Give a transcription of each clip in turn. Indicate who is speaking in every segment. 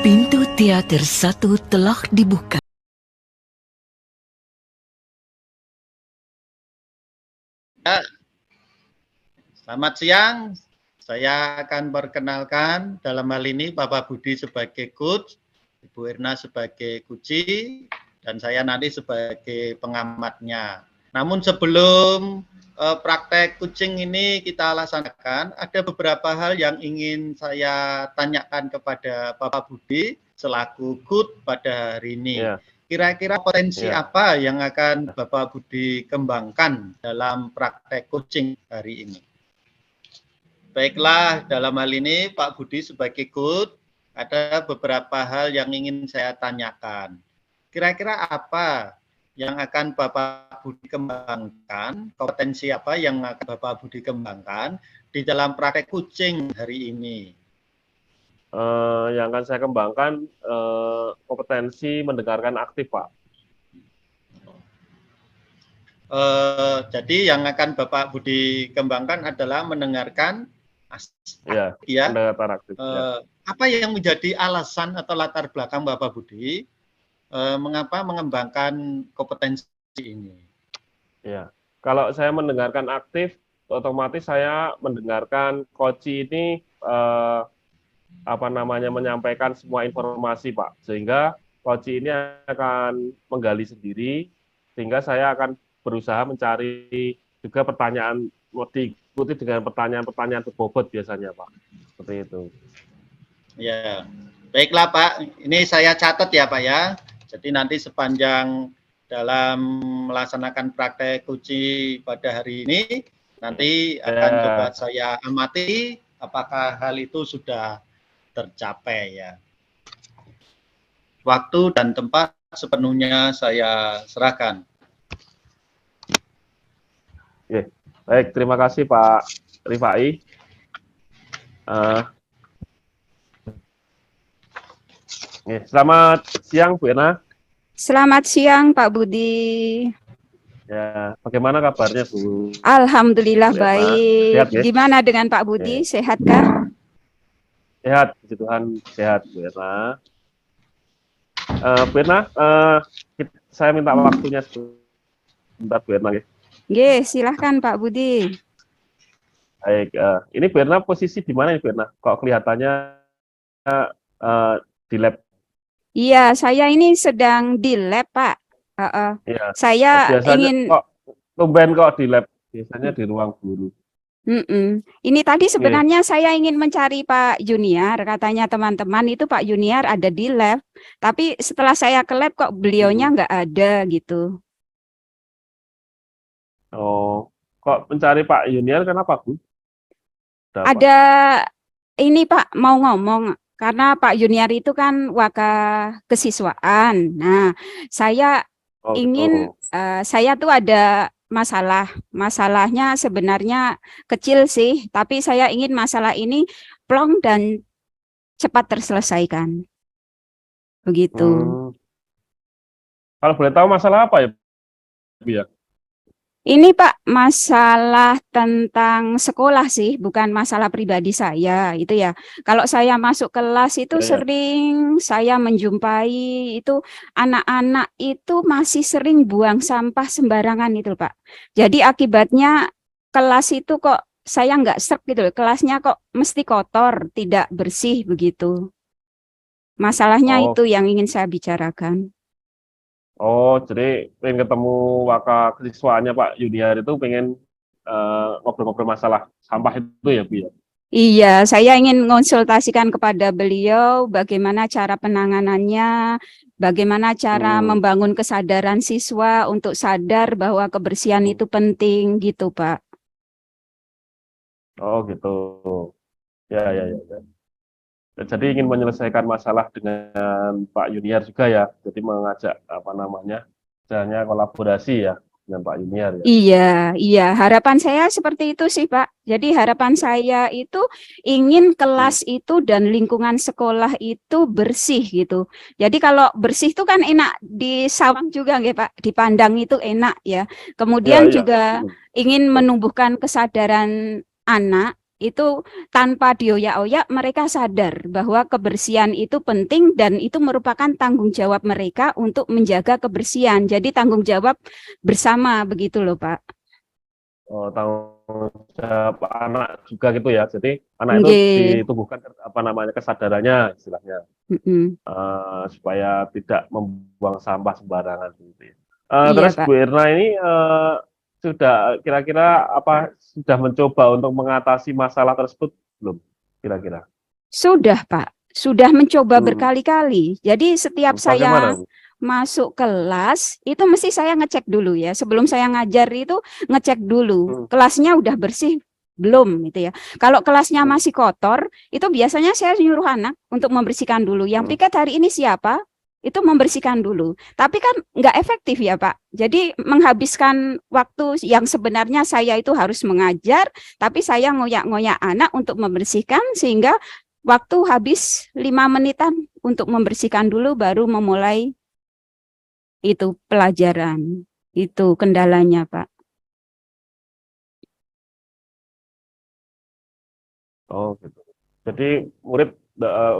Speaker 1: Pintu teater satu telah dibuka.
Speaker 2: Ya, selamat siang. Saya akan perkenalkan dalam hal ini Bapak Budi sebagai coach, Ibu Irna sebagai kuci, dan saya nanti sebagai pengamatnya. Namun sebelum praktek coaching ini kita laksanakan, ada beberapa hal yang ingin saya tanyakan kepada Bapak Budi selaku coach pada hari ini.
Speaker 3: Ya.
Speaker 2: Kira-kira potensi apa yang akan Bapak Budi kembangkan dalam praktek coaching hari ini? Baiklah, dalam hal ini Pak Budi sebagai coach, ada beberapa hal yang ingin saya tanyakan. Kira-kira apa yang akan Bapak Budi kembangkan, kompetensi apa yang akan Bapak Budi kembangkan di dalam praktek coaching hari ini?
Speaker 3: Yang akan saya kembangkan kompetensi mendengarkan aktif, Pak.
Speaker 2: Jadi yang akan Bapak Budi kembangkan adalah mendengarkan
Speaker 3: ya. Mendengarkan aktif.
Speaker 2: Apa yang menjadi alasan atau latar belakang Bapak Budi mengapa mengembangkan kompetensi ini?
Speaker 3: Ya, kalau saya mendengarkan aktif, otomatis saya mendengarkan coach ini menyampaikan semua informasi, Pak, sehingga coach ini akan menggali sendiri, sehingga saya akan berusaha mencari juga pertanyaan, diikuti dengan pertanyaan-pertanyaan berbobot biasanya, Pak, seperti itu.
Speaker 2: Ya, baiklah Pak, ini saya catat ya Pak ya. Jadi nanti sepanjang dalam melaksanakan praktek kunci pada hari ini, nanti akan coba saya amati apakah hal itu sudah tercapai ya. Waktu dan tempat sepenuhnya saya serahkan.
Speaker 3: Baik, terima kasih Pak Rifai. Selamat siang Bu Irna.
Speaker 4: Selamat siang Pak Budi.
Speaker 3: Ya, bagaimana kabarnya Bu?
Speaker 4: Alhamdulillah baik.
Speaker 3: Sehat, ya?
Speaker 4: Gimana dengan Pak Budi? Sehatkah?
Speaker 3: Sehat, puji Tuhan sehat Bu Irna. Bu Irna, saya minta waktunya sebentar Bu Irna.
Speaker 4: Nggih, silahkan Pak Budi.
Speaker 3: Baik, ini Bu Irna posisi di mana Bu Irna? Kok kelihatannya di lab?
Speaker 4: Iya, saya ini sedang di lab, Pak.
Speaker 3: Iya.
Speaker 4: Saya
Speaker 3: biasanya
Speaker 4: ingin
Speaker 3: kok tumben kok di lab, biasanya di ruang guru.
Speaker 4: Ini tadi sebenarnya saya ingin mencari Pak Junior, katanya teman-teman itu Pak Junior ada di lab, tapi setelah saya ke lab kok beliaunya nggak ada gitu.
Speaker 3: Oh, kok mencari Pak Junior kenapa Bu?
Speaker 4: Ada ini Pak mau ngomong. Karena Pak Junior itu kan waka kesiswaan. Nah, saya ingin, saya tuh ada masalah. Masalahnya sebenarnya kecil sih, tapi saya ingin masalah ini plong dan cepat terselesaikan. Begitu.
Speaker 3: Kalau boleh tahu masalah apa ya, Bu ya?
Speaker 4: Ini Pak, masalah tentang sekolah sih, bukan masalah pribadi saya, itu ya. Kalau saya masuk kelas itu sering saya menjumpai itu anak-anak itu masih sering buang sampah sembarangan itu Pak. Jadi akibatnya kelas itu kok saya nggak serg gitu, kelasnya kok mesti kotor, tidak bersih begitu. Masalahnya itu yang ingin saya bicarakan.
Speaker 3: Oh, jadi pengen ketemu waka kesiswaannya Pak Junior itu pengen ngobrol-ngobrol masalah sampah itu ya Bu ya?
Speaker 4: Iya, saya ingin konsultasikan kepada beliau bagaimana cara penanganannya, bagaimana cara membangun kesadaran siswa untuk sadar bahwa kebersihan itu penting gitu Pak.
Speaker 3: Oh gitu, ya. Jadi ingin menyelesaikan masalah dengan Pak Junior juga ya, jadi mengajak misalnya kolaborasi ya dengan Pak Junior ya.
Speaker 4: Iya, harapan saya seperti itu sih Pak. Jadi harapan saya itu ingin kelas itu dan lingkungan sekolah itu bersih gitu. Jadi kalau bersih itu kan enak disawang juga nggih Pak, dipandang itu enak ya. Kemudian juga ingin menumbuhkan kesadaran anak itu tanpa dioyak-oyak mereka sadar bahwa kebersihan itu penting dan itu merupakan tanggung jawab mereka untuk menjaga kebersihan. Jadi tanggung jawab bersama begitu loh Pak.
Speaker 3: Oh, tanggung jawab anak juga gitu ya. Jadi anak itu
Speaker 4: Nggih.
Speaker 3: ditumbuhkan apa namanya kesadarannya istilahnya
Speaker 4: Mm-mm.
Speaker 3: supaya tidak membuang sampah sembarangan gitu ya.
Speaker 4: Iya
Speaker 3: Terus
Speaker 4: Pak.
Speaker 3: Bu Irna ini sudah kira-kira apa sudah mencoba untuk mengatasi masalah tersebut belum kira-kira?
Speaker 4: Sudah Pak, sudah mencoba
Speaker 3: Hmm.
Speaker 4: berkali-kali. Jadi setiap
Speaker 3: Bagaimana,
Speaker 4: saya
Speaker 3: Bu?
Speaker 4: masuk kelas itu mesti saya ngecek dulu ya. Sebelum saya ngajar itu ngecek dulu
Speaker 3: Hmm.
Speaker 4: kelasnya udah bersih belum gitu ya. Kalau kelasnya
Speaker 3: Hmm.
Speaker 4: masih kotor, itu biasanya saya nyuruh anak untuk membersihkan dulu. Yang
Speaker 3: Hmm.
Speaker 4: piket hari ini siapa? Itu membersihkan dulu. Tapi kan nggak efektif ya Pak. Jadi menghabiskan waktu yang sebenarnya saya itu harus mengajar, tapi saya ngoyak-ngoyak anak untuk membersihkan sehingga waktu habis 5 menitan untuk membersihkan dulu baru memulai itu pelajaran. Itu kendalanya, Pak.
Speaker 3: Oh gitu. Jadi murid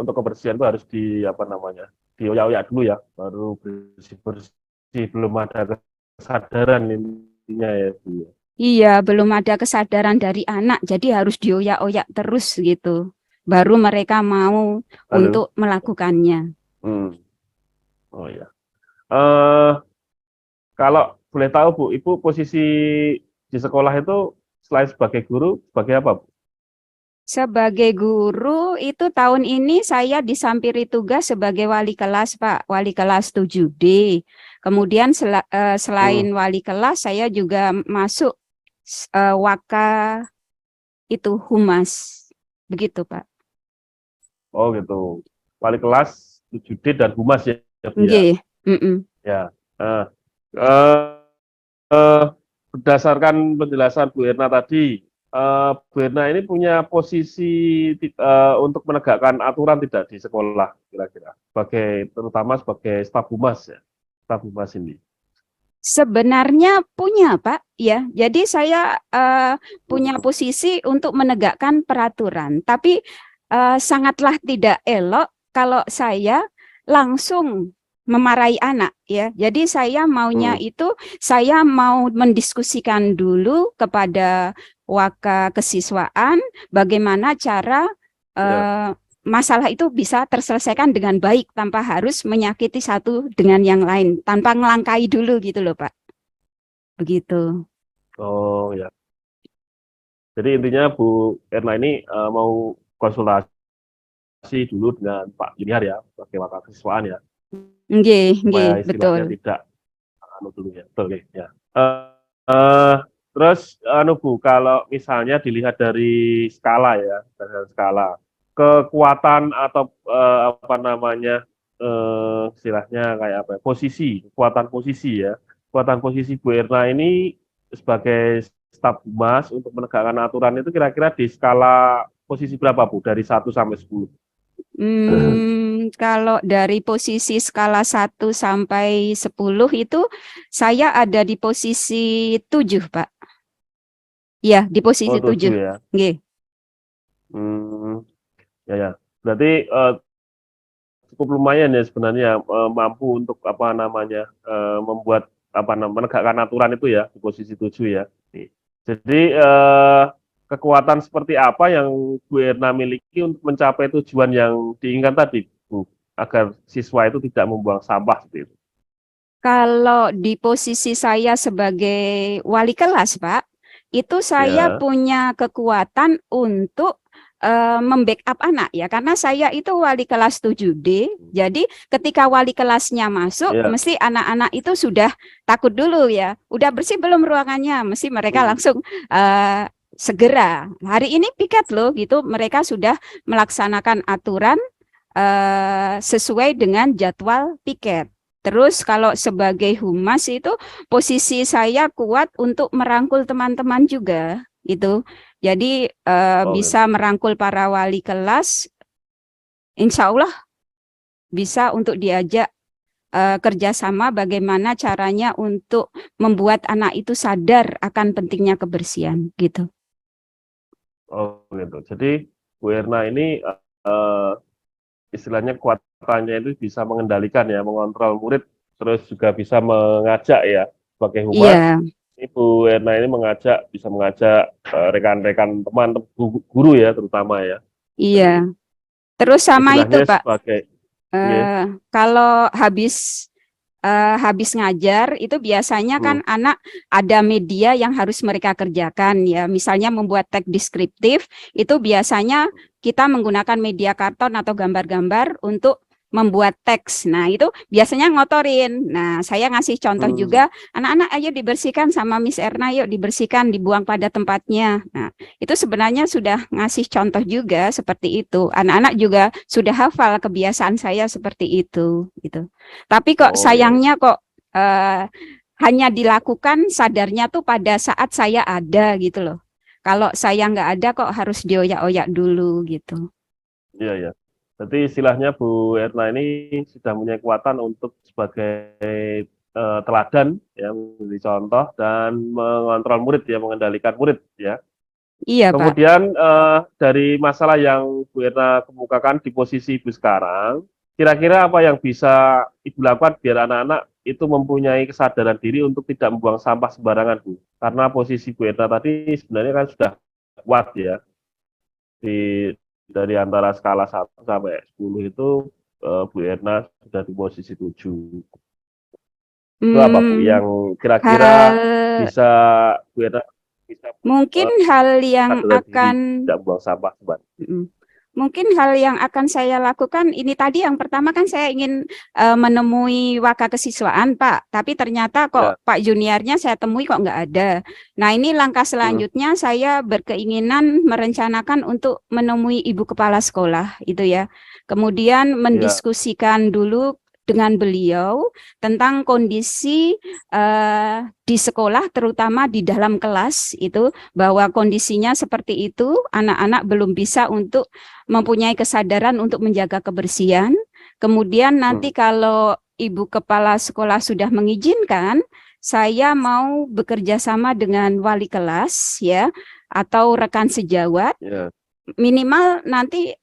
Speaker 3: untuk kebersihan itu harus di apa namanya dioyak-oyak dulu ya, baru bersih-bersih belum ada kesadaran intinya ya Bu ya.
Speaker 4: Iya, belum ada kesadaran dari anak, jadi harus dioyak-oyak terus gitu. Baru mereka mau
Speaker 3: Halo.
Speaker 4: untuk melakukannya.
Speaker 3: Hmm. Oh ya. Eh kalau boleh tahu Bu, Ibu posisi di sekolah itu selain sebagai guru, sebagai apa Bu?
Speaker 4: Sebagai guru itu tahun ini saya disampiri tugas sebagai wali kelas, Pak, wali kelas 7D. Kemudian selain
Speaker 3: Hmm.
Speaker 4: wali kelas saya juga masuk waka itu humas. Begitu, Pak.
Speaker 3: Oh gitu. Wali kelas 7D dan humas ya Bu ya.
Speaker 4: Nggih. Mm-mm.
Speaker 3: Ya. Eh, eh, eh, Berdasarkan penjelasan Bu Erna tadi, Bu Erna ini punya posisi untuk menegakkan aturan tidak di sekolah kira-kira, terutama sebagai staf humas ya, staf humas ini.
Speaker 4: Sebenarnya punya, Pak, ya. Jadi saya punya posisi untuk menegakkan peraturan, tapi sangatlah tidak elok kalau saya langsung memarahi anak, ya. Jadi saya maunya
Speaker 3: Hmm.
Speaker 4: itu saya mau mendiskusikan dulu kepada waka kesiswaan bagaimana cara
Speaker 3: Ya.
Speaker 4: masalah itu bisa terselesaikan dengan baik tanpa harus menyakiti satu dengan yang lain, tanpa ngelangkai dulu gitu loh Pak. Begitu.
Speaker 3: Oh ya. Jadi intinya Bu Erna ini mau konsultasi dulu dengan Pak Junior ya, sebagai wakil kesiswaan ya, supaya
Speaker 4: Nggih,
Speaker 3: istilahnya
Speaker 4: betul.
Speaker 3: tidak dulu ya, betul ya. Terus Bu, kalau misalnya dilihat dari skala ya, dari skala kekuatan atau apa namanya istilahnya kayak apa? Kekuatan posisi Bu Erna ini sebagai staf humas untuk menegakkan aturan itu kira-kira di skala posisi berapa Bu? Dari 1 sampai 10?
Speaker 4: Kalau dari posisi skala 1 sampai 10 itu saya ada di posisi 7, Pak. Ya, di posisi
Speaker 3: Oh 7
Speaker 4: 7.
Speaker 3: ya.
Speaker 4: Nggih.
Speaker 3: Ya. Berarti cukup lumayan ya sebenarnya mampu untuk apa namanya membuat menegakkan aturan itu ya di posisi 7 ya. Jadi kekuatan seperti apa yang Bu Erna miliki untuk mencapai tujuan yang diinginkan tadi, Bu, agar siswa itu tidak membuang sampah seperti itu.
Speaker 4: Kalau di posisi saya sebagai wali kelas, Pak, itu saya
Speaker 3: Ya.
Speaker 4: punya kekuatan untuk membackup anak ya, karena saya itu wali kelas 7D. Jadi ketika wali kelasnya masuk,
Speaker 3: Ya.
Speaker 4: mesti anak-anak itu sudah takut dulu ya. Udah bersih belum ruangannya? Mesti mereka langsung segera. Hari ini piket loh gitu. Mereka sudah melaksanakan aturan sesuai dengan jadwal piket. Terus kalau sebagai humas itu posisi saya kuat untuk merangkul teman-teman juga gitu. Jadi bisa merangkul para wali kelas, insya Allah bisa untuk diajak kerjasama bagaimana caranya untuk membuat anak itu sadar akan pentingnya kebersihan gitu.
Speaker 3: Oh gitu. Jadi Bu Erna ini istilahnya kekuatannya itu bisa mengendalikan ya, mengontrol murid, terus juga bisa mengajak ya. Sebagai humas,
Speaker 4: Iya,
Speaker 3: Ibu Erna ini bisa mengajak rekan-rekan teman, guru ya terutama ya.
Speaker 4: iya. Terus sama itu
Speaker 3: Istilahnya
Speaker 4: Pak,
Speaker 3: sebagai, ya,
Speaker 4: kalau habis ngajar itu biasanya
Speaker 3: hmm,
Speaker 4: kan anak ada media yang harus mereka kerjakan ya. Misalnya membuat teks deskriptif itu biasanya kita menggunakan media karton atau gambar-gambar untuk membuat teks. Nah, itu biasanya ngotorin. Nah, saya ngasih contoh
Speaker 3: hmm,
Speaker 4: juga, anak-anak ayo dibersihkan sama Miss Erna, yuk dibersihkan, dibuang pada tempatnya. Nah, itu sebenarnya sudah ngasih contoh juga seperti itu. Anak-anak juga sudah hafal kebiasaan saya seperti itu gitu. Tapi kok
Speaker 3: oh ya,
Speaker 4: sayangnya kok hanya dilakukan sadarnya tuh pada saat saya ada gitu loh. Kalau saya nggak ada kok harus dioyak-oyak dulu gitu.
Speaker 3: iya ya. Berarti istilahnya Bu Erna ini sudah punya kekuatan untuk sebagai teladan ya, menjadi contoh dan mengontrol murid ya, mengendalikan murid ya.
Speaker 4: Iya, Pak.
Speaker 3: Kemudian dari masalah yang Bu Erna kemukakan di posisi Ibu sekarang, kira-kira apa yang bisa Ibu lakukan biar anak-anak itu mempunyai kesadaran diri untuk tidak membuang sampah sembarangan, Bu? Karena posisi Bu Erna tadi sebenarnya kan sudah kuat ya, di dari antara skala 1 sampai 10 itu Bu Erna sudah di posisi 7. Itu apa Bu
Speaker 4: Hmm,
Speaker 3: yang kira-kira
Speaker 4: hal
Speaker 3: bisa Bu Erna bisa
Speaker 4: mungkin hal yang
Speaker 3: kesadaran diri
Speaker 4: akan
Speaker 3: tidak membuang sampah sembarangan?
Speaker 4: mm, mungkin hal yang akan saya lakukan ini tadi yang pertama kan saya ingin menemui waka kesiswaan Pak, tapi ternyata kok
Speaker 3: Ya.
Speaker 4: Pak juniornya saya temui kok nggak ada. Nah ini langkah
Speaker 3: Hmm.
Speaker 4: selanjutnya saya berkeinginan merencanakan untuk menemui ibu kepala sekolah itu ya. Kemudian
Speaker 3: Ya,
Speaker 4: mendiskusikan dulu dengan beliau tentang kondisi di sekolah terutama di dalam kelas itu bahwa kondisinya seperti itu anak-anak belum bisa untuk mempunyai kesadaran untuk menjaga kebersihan. Kemudian nanti kalau ibu kepala sekolah sudah mengizinkan, saya mau bekerja sama dengan wali kelas ya atau rekan sejawat.
Speaker 3: ya.
Speaker 4: Minimal nanti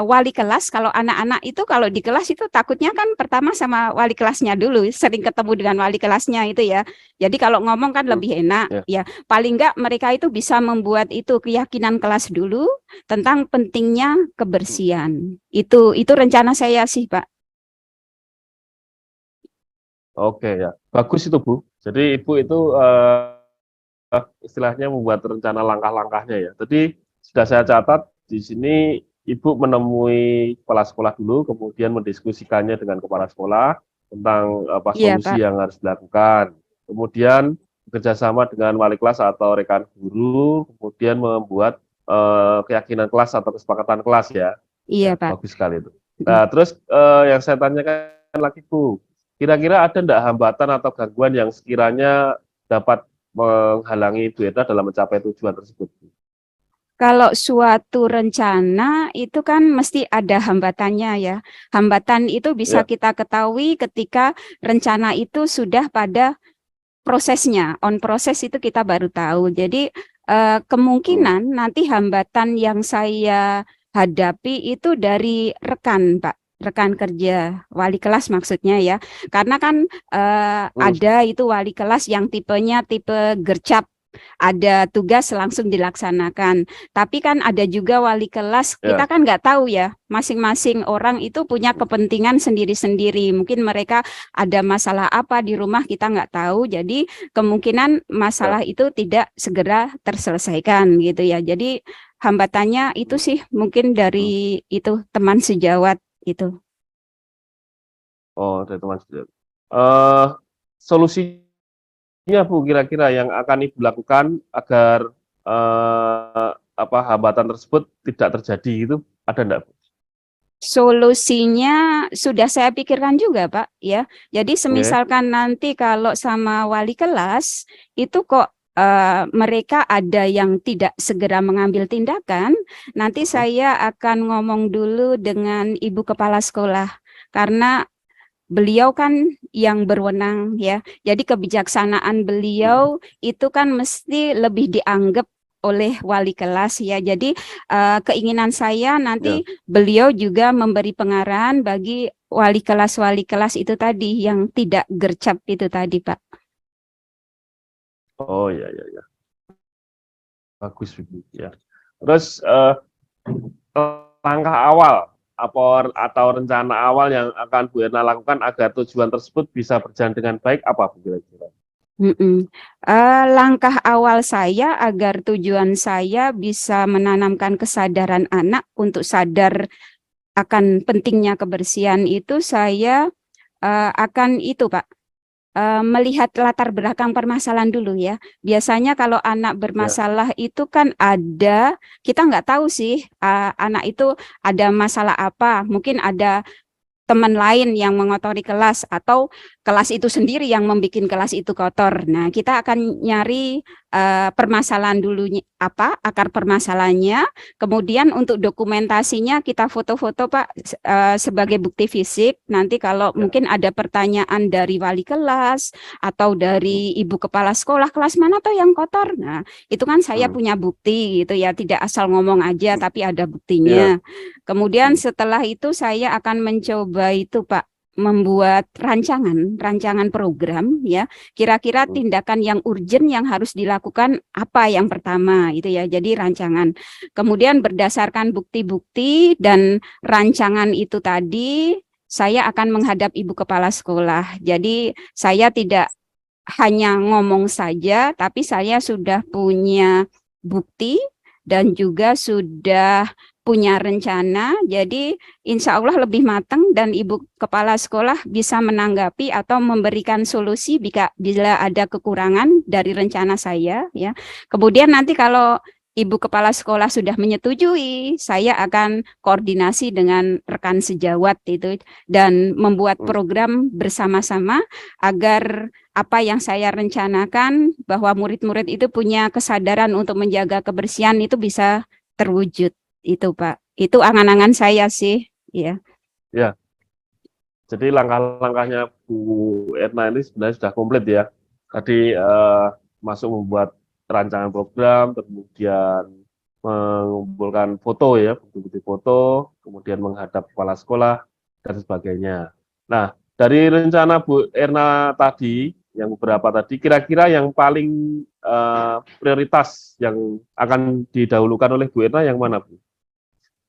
Speaker 4: wali kelas kalau anak-anak itu kalau di kelas itu takutnya kan pertama sama wali kelasnya dulu, sering ketemu dengan wali kelasnya itu ya. Jadi kalau ngomong kan
Speaker 3: Hmm.
Speaker 4: lebih enak
Speaker 3: Ya.
Speaker 4: ya. Paling enggak mereka itu bisa membuat itu keyakinan kelas dulu tentang pentingnya kebersihan. Itu rencana saya sih, Pak.
Speaker 3: Oke ya, bagus itu Bu. Jadi Ibu itu istilahnya membuat rencana langkah-langkahnya ya. Jadi sudah saya catat di sini Ibu menemui kepala sekolah dulu, kemudian mendiskusikannya dengan kepala sekolah tentang apa
Speaker 4: Iya,
Speaker 3: solusi
Speaker 4: Pak.
Speaker 3: yang harus dilakukan. Kemudian bekerjasama dengan wali kelas atau rekan guru, kemudian membuat keyakinan kelas atau kesepakatan kelas ya.
Speaker 4: Iya,
Speaker 3: Ya,
Speaker 4: Pak.
Speaker 3: bagus sekali itu. Nah, terus yang saya tanyakan lagi Bu, kira-kira ada enggak hambatan atau gangguan yang sekiranya dapat menghalangi Bu Eta dalam mencapai tujuan tersebut?
Speaker 4: Kalau suatu rencana itu kan mesti ada hambatannya ya. Hambatan itu bisa
Speaker 3: Ya,
Speaker 4: kita ketahui ketika rencana itu sudah pada prosesnya, on proses itu kita baru tahu. Jadi
Speaker 3: hmm,
Speaker 4: kemungkinan nanti hambatan yang saya hadapi itu dari rekan, Pak, rekan kerja wali kelas maksudnya ya. Karena kan
Speaker 3: hmm,
Speaker 4: ada itu wali kelas yang tipenya tipe gercep, ada tugas langsung dilaksanakan. Tapi kan ada juga wali kelas, kita
Speaker 3: ya,
Speaker 4: kan nggak tahu ya, masing-masing orang itu punya kepentingan sendiri-sendiri. Mungkin mereka ada masalah apa di rumah kita nggak tahu, jadi kemungkinan
Speaker 3: ya,
Speaker 4: masalah itu tidak segera terselesaikan gitu ya. Jadi hambatannya itu
Speaker 3: hmm,
Speaker 4: sih mungkin
Speaker 3: hmm.
Speaker 4: dari itu teman sejawat itu.
Speaker 3: Oh, dari teman sendiri. Eh, Solusinya Bu kira-kira yang akan Ibu lakukan agar apa hambatan tersebut tidak terjadi itu ada enggak Bu?
Speaker 4: Solusinya sudah saya pikirkan juga, Pak, ya. Jadi
Speaker 3: Oke,
Speaker 4: semisalkan nanti kalau sama wali kelas itu kok mereka ada yang tidak segera mengambil tindakan, nanti
Speaker 3: hmm,
Speaker 4: saya akan ngomong dulu dengan ibu kepala sekolah karena beliau kan yang berwenang ya. Jadi kebijaksanaan
Speaker 3: hmm,
Speaker 4: beliau itu kan mesti lebih dianggap oleh wali kelas ya. Jadi keinginan saya nanti
Speaker 3: Ya.
Speaker 4: beliau juga memberi pengarahan bagi wali kelas itu tadi yang tidak gercep itu tadi, Pak.
Speaker 3: Oh ya ya ya. Bagus Ibu. Ya. Terus langkah awal atau rencana awal yang akan Bu Erna lakukan agar tujuan tersebut bisa berjalan dengan baik apa Bu kira-kira?
Speaker 4: Langkah awal saya agar tujuan saya bisa menanamkan kesadaran anak untuk sadar akan pentingnya kebersihan itu saya akan itu Pak, melihat latar belakang permasalahan dulu ya. Biasanya kalau anak bermasalah itu kan kita nggak tahu sih anak itu ada masalah apa, mungkin ada teman lain yang mengotori kelas atau kelas itu sendiri yang membuat kelas itu kotor. Nah, kita akan nyari permasalahan dulu apa akar permasalahannya. Kemudian untuk dokumentasinya kita foto-foto Pak sebagai bukti fisik. Nanti kalau mungkin ada pertanyaan dari wali kelas atau dari ibu kepala sekolah, kelas mana tuh yang kotor? Nah, itu kan saya punya bukti gitu ya, tidak asal ngomong aja tapi ada buktinya. Kemudian setelah itu saya akan mencoba itu Pak membuat rancangan program ya, kira-kira tindakan yang urgent yang harus dilakukan apa yang pertama itu ya, jadi rancangan. Kemudian berdasarkan bukti-bukti dan rancangan itu tadi saya akan menghadap ibu kepala sekolah. Jadi saya tidak hanya ngomong saja tapi saya sudah punya bukti dan juga sudah punya rencana, jadi insya Allah lebih matang dan ibu kepala sekolah bisa menanggapi atau memberikan solusi bila ada kekurangan dari rencana saya ya. Kemudian nanti kalau ibu kepala sekolah sudah menyetujui, saya akan koordinasi dengan rekan sejawat itu dan membuat program bersama-sama agar apa yang saya rencanakan bahwa murid-murid itu punya kesadaran untuk menjaga kebersihan itu bisa terwujud. Itu Pak, itu angan-angan saya sih ya.
Speaker 3: Ya, jadi langkah-langkahnya Bu Erna ini sebenarnya sudah komplit ya. Tadi masuk membuat rancangan program, kemudian mengumpulkan foto ya, bukti-bukti foto, kemudian menghadap kepala sekolah dan sebagainya. Nah, dari rencana Bu Erna tadi, yang beberapa tadi, kira-kira yang paling prioritas yang akan didahulukan oleh Bu Erna yang mana Bu?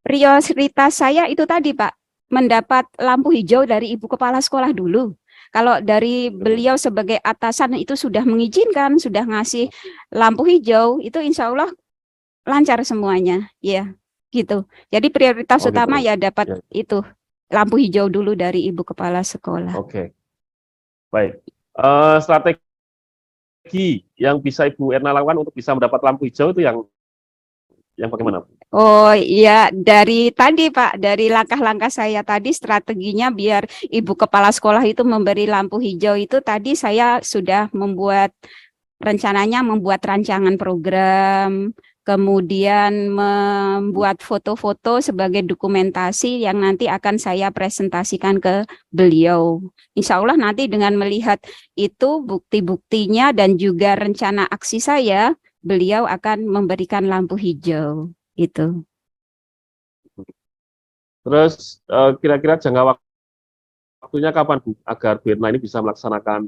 Speaker 4: Prioritas saya itu tadi Pak, mendapat lampu hijau dari ibu kepala sekolah dulu. Kalau dari beliau sebagai atasan itu sudah mengizinkan, sudah ngasih lampu hijau, itu insya Allah lancar semuanya, ya gitu. Jadi prioritas utama ya dapat itu lampu hijau dulu dari ibu kepala sekolah.
Speaker 3: Oke, baik. Strategi yang bisa Ibu Erna lakukan untuk bisa mendapat lampu hijau itu yang bagaimana?
Speaker 4: Oh iya, dari tadi Pak, dari langkah-langkah saya tadi strateginya biar ibu kepala sekolah itu memberi lampu hijau itu tadi saya sudah membuat rancangan program, kemudian membuat foto-foto sebagai dokumentasi yang nanti akan saya presentasikan ke beliau. Insya Allah nanti dengan melihat itu bukti-buktinya dan juga rencana aksi saya, beliau akan memberikan lampu hijau. Itu.
Speaker 3: Terus kira-kira jangka waktunya kapan Bu agar Bu Erna ini bisa melaksanakan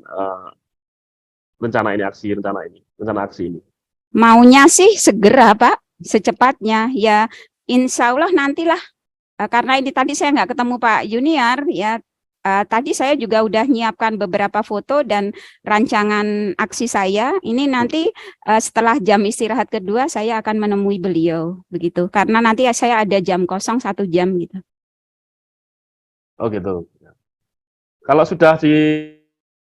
Speaker 3: rencana aksi ini?
Speaker 4: Maunya sih segera Pak, secepatnya ya. Insya Allah nantilah karena ini tadi saya nggak ketemu Pak Junior ya. Tadi saya juga udah nyiapkan beberapa foto dan rancangan aksi saya. Ini nanti setelah jam istirahat kedua saya akan menemui beliau begitu. Karena nanti saya ada jam kosong 1 jam gitu.
Speaker 3: Oh gitu. Kalau sudah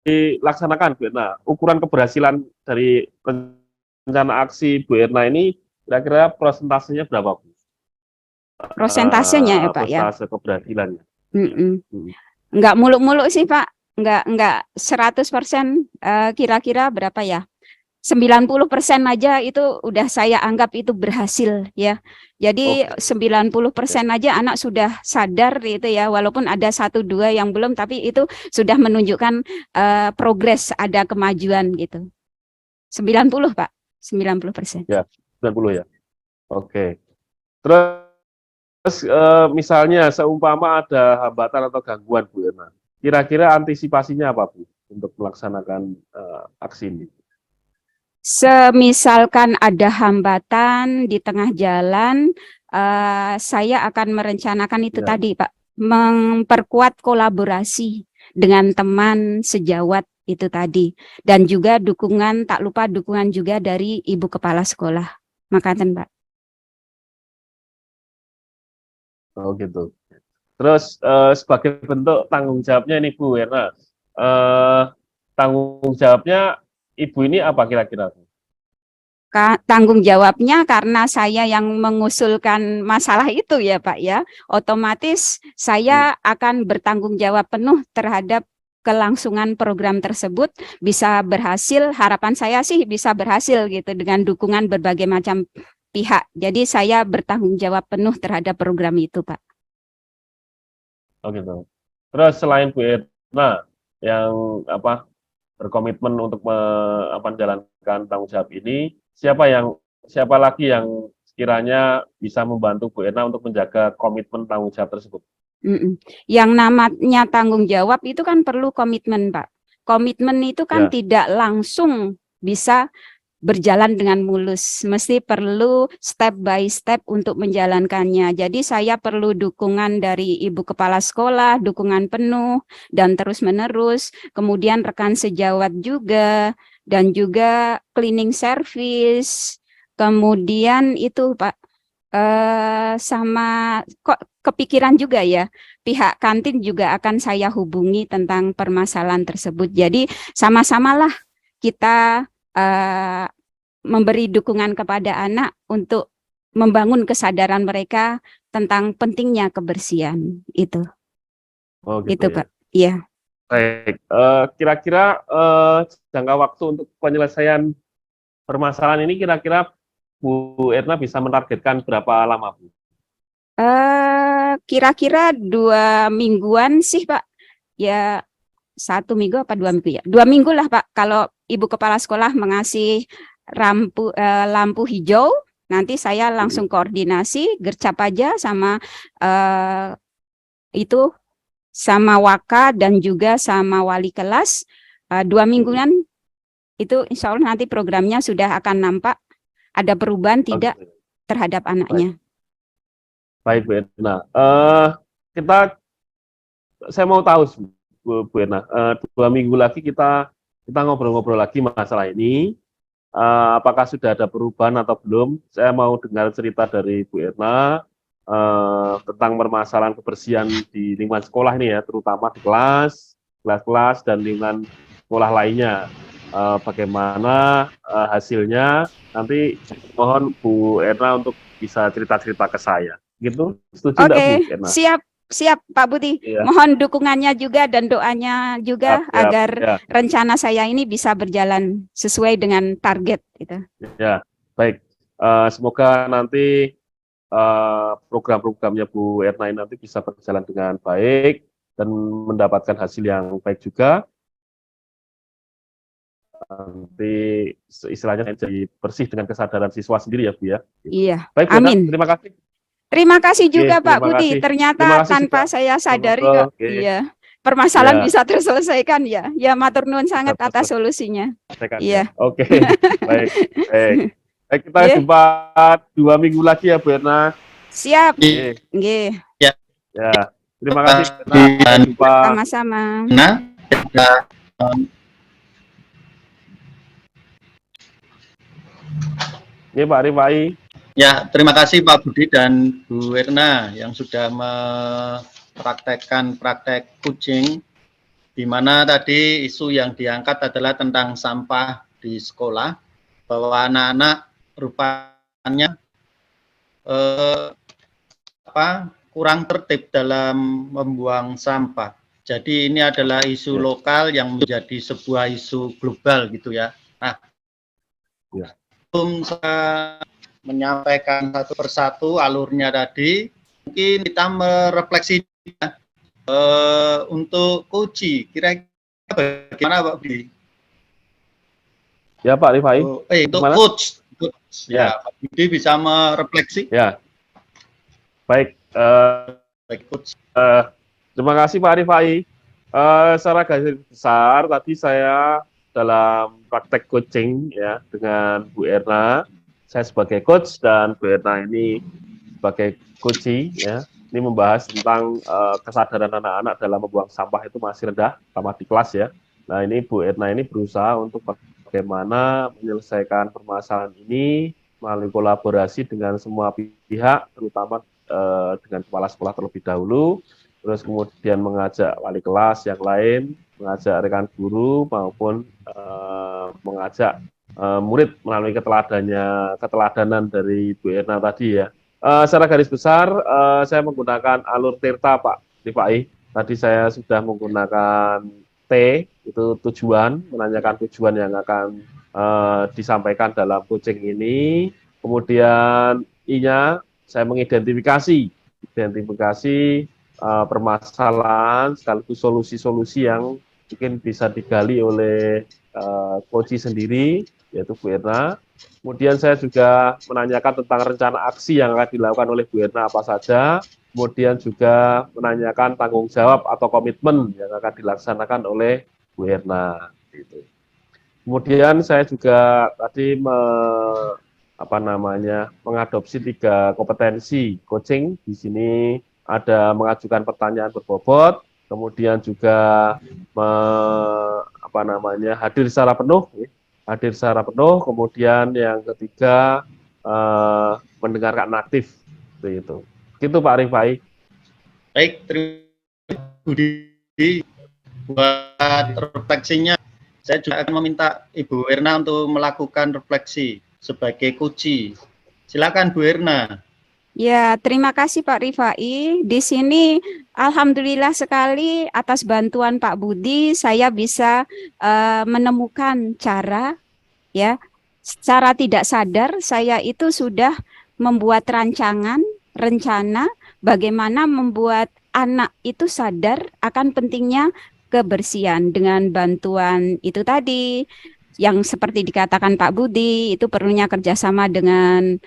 Speaker 3: dilaksanakan Bu Erna, ukuran keberhasilan dari rencana aksi Bu Erna ini kira-kira persentasenya berapa Bu?
Speaker 4: Prosentasenya ya Pak ya.
Speaker 3: Persentase keberhasilannya.
Speaker 4: Enggak muluk-muluk sih Pak, enggak 100%, kira-kira berapa ya? 90% aja itu udah saya anggap itu berhasil ya. Jadi 90% aja anak sudah sadar itu ya, walaupun ada 1-2 yang belum, tapi itu sudah menunjukkan progres, ada kemajuan gitu. 90 Pak, 90%.
Speaker 3: Ya. 90 ya. Oke. Terus misalnya seumpama ada hambatan atau gangguan Bu Erna, kira-kira antisipasinya apa Bu untuk melaksanakan aksi ini?
Speaker 4: Semisalkan ada hambatan di tengah jalan, saya akan merencanakan itu
Speaker 3: Ya.
Speaker 4: tadi, Pak, memperkuat kolaborasi dengan teman sejawat itu tadi, dan juga dukungan, tak lupa dukungan juga dari Ibu Kepala Sekolah. Makasih, Pak.
Speaker 3: Oh gitu. Terus sebagai bentuk tanggung jawabnya ini Bu Erna, tanggung jawabnya Ibu ini apa kira-kira?
Speaker 4: Tanggung jawabnya karena saya yang mengusulkan masalah itu ya Pak ya, otomatis saya akan bertanggung jawab penuh terhadap kelangsungan program tersebut bisa berhasil. Harapan saya sih bisa berhasil gitu dengan dukungan berbagai macam pihak. Jadi saya bertanggung jawab penuh terhadap program itu Pak.
Speaker 3: Oh gitu. Terus selain Bu Erna yang berkomitmen untuk menjalankan tanggung jawab ini, siapa lagi yang sekiranya bisa membantu Bu Erna untuk menjaga komitmen tanggung jawab tersebut?
Speaker 4: Yang namanya tanggung jawab itu kan perlu komitmen, Pak. Komitmen itu kan tidak langsung bisa berjalan dengan mulus, mesti perlu step by step untuk menjalankannya. Jadi saya perlu dukungan dari Ibu Kepala Sekolah, dukungan penuh dan terus-menerus, kemudian rekan sejawat juga, dan juga cleaning service, kemudian itu Pak, sama kok kepikiran juga ya, pihak kantin juga akan saya hubungi tentang permasalahan tersebut. Jadi sama-samalah kita memberi dukungan kepada anak untuk membangun kesadaran mereka tentang pentingnya kebersihan itu.
Speaker 3: Oh gitu
Speaker 4: Itu
Speaker 3: ya.
Speaker 4: Pak. Iya.
Speaker 3: Baik, kira-kira jangka waktu untuk penyelesaian permasalahan ini kira-kira Bu Erna bisa menargetkan berapa lama Bu?
Speaker 4: Kira-kira 2 mingguan sih Pak. Ya 1 minggu apa 2 minggu ya? 2 minggu lah Pak. Kalau Ibu Kepala Sekolah mengasih lampu hijau, nanti saya langsung koordinasi gercap aja sama itu sama Waka dan juga sama wali kelas. 2 mingguan itu insya Allah nanti programnya sudah akan nampak ada perubahan tidak terhadap anaknya.
Speaker 3: Baik Bu Erna. Saya mau tahu Bu Erna, 2 minggu lagi kita ngobrol-ngobrol lagi masalah ini. Apakah sudah ada perubahan atau belum? Saya mau dengar cerita dari Bu Erna tentang permasalahan kebersihan di lingkungan sekolah ini ya, terutama di kelas-kelas dan lingkungan sekolah lainnya. Bagaimana hasilnya? Nanti mohon Bu Erna untuk bisa cerita-cerita ke saya. Gitu? Setuju enggak Bu Erna?
Speaker 4: Siap Pak Budi. Iya. Mohon dukungannya juga dan doanya juga agar rencana saya ini bisa berjalan sesuai dengan target itu.
Speaker 3: Ya, baik. Semoga nanti program-programnya Bu Erna nanti bisa berjalan dengan baik dan mendapatkan hasil yang baik juga. Nanti istilahnya jadi bersih dengan kesadaran siswa sendiri ya Bu ya.
Speaker 4: Iya.
Speaker 3: Baik,
Speaker 4: amin.
Speaker 3: Bu, terima kasih.
Speaker 4: Terima kasih juga Pak Budi. Ternyata tanpa saya sadari kok, iya, permasalahan bisa terselesaikan ya. Ya matur nuwun sangat atas solusinya. Iya.
Speaker 3: Oke. Baik. Baik, kita jumpa 2 minggu lagi ya Bu Erna.
Speaker 4: Siap. Nggih.
Speaker 2: Ya.
Speaker 3: Terima kasih.
Speaker 4: Jumpa. Sama-sama.
Speaker 3: Ini Pak Rifai.
Speaker 2: Ya, terima kasih Pak Budi dan Bu Erna yang sudah mempraktekkan praktek kucing, di mana tadi isu yang diangkat adalah tentang sampah di sekolah, bahwa anak-anak rupanya kurang tertib dalam membuang sampah. Jadi ini adalah isu lokal yang menjadi sebuah isu global gitu ya. Nah, sebelum saya menyampaikan satu persatu alurnya tadi, mungkin kita merefleksikan untuk Koji, kira-kira bagaimana Pak Budi?
Speaker 3: Ya Pak Rifai.
Speaker 2: Untuk coach Ya, Pak Budi bisa merefleksi.
Speaker 3: Ya, baik.
Speaker 2: Baik, Coach.
Speaker 3: Terima kasih Pak Rifai. Secara garis besar tadi saya dalam praktek coaching ya dengan Bu Erna, saya sebagai coach dan Bu Erna ini sebagai coachee ya. Ini membahas tentang kesadaran anak-anak dalam membuang sampah itu masih rendah, sama di kelas ya. Nah ini Bu Erna ini berusaha untuk bagaimana menyelesaikan permasalahan ini melalui kolaborasi dengan semua pihak, terutama dengan kepala sekolah terlebih dahulu, terus kemudian mengajak wali kelas yang lain, mengajak rekan guru maupun mengajak murid melalui keteladanan dari Bu Erna tadi ya. Secara garis besar saya menggunakan alur Tirta Pak Rifai. Tadi saya sudah menggunakan T itu tujuan, menanyakan tujuan yang akan disampaikan dalam coaching ini. Kemudian I-nya saya mengidentifikasi permasalahan sekaligus solusi-solusi yang mungkin bisa digali oleh coachee sendiri, yaitu Bu Erna. Kemudian saya juga menanyakan tentang rencana aksi yang akan dilakukan oleh Bu Erna apa saja. Kemudian juga menanyakan tanggung jawab atau komitmen yang akan dilaksanakan oleh Bu Erna. Gitu. Kemudian saya juga tadi mengadopsi 3 kompetensi coaching. Di sini ada mengajukan pertanyaan berbobot, kemudian juga hadir secara penuh, kemudian yang ketiga mendengarkan aktif, seperti itu. Gitu Pak Rifai.
Speaker 2: Baik, terima kasih Budi buat refleksinya. Saya juga akan meminta Ibu Erna untuk melakukan refleksi sebagai coachee. Silakan Bu Erna.
Speaker 4: Ya, terima kasih Pak Rifai. Di sini alhamdulillah sekali atas bantuan Pak Budi saya bisa menemukan cara ya. Secara tidak sadar saya itu sudah membuat rencana bagaimana membuat anak itu sadar akan pentingnya kebersihan dengan bantuan itu tadi yang seperti dikatakan Pak Budi, itu perlunya kerjasama dengan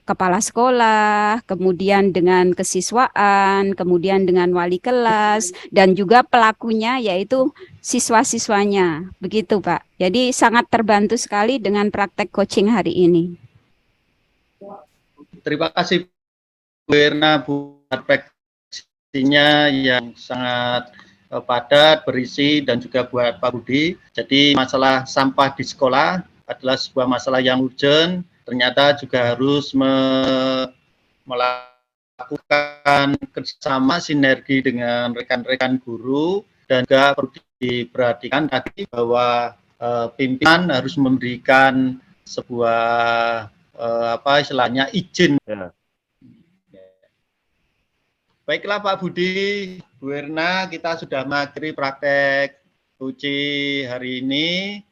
Speaker 4: kepala sekolah, kemudian dengan kesiswaan, kemudian dengan wali kelas, dan juga pelakunya yaitu siswa-siswanya. Begitu Pak. Jadi sangat terbantu sekali dengan praktek coaching hari ini.
Speaker 2: Terima kasih Bu Erna buat refleksinya yang sangat padat, berisi, dan juga buat Pak Budi. Jadi masalah sampah di sekolah adalah sebuah masalah yang urgent, ternyata juga harus melakukan kerjasama sinergi dengan rekan-rekan guru, dan juga perlu diperhatikan tadi bahwa pimpinan harus memberikan sebuah izin.
Speaker 3: Ya.
Speaker 2: Baiklah Pak Budi, Bu Erna, kita sudah mengakhiri praktek coaching hari ini.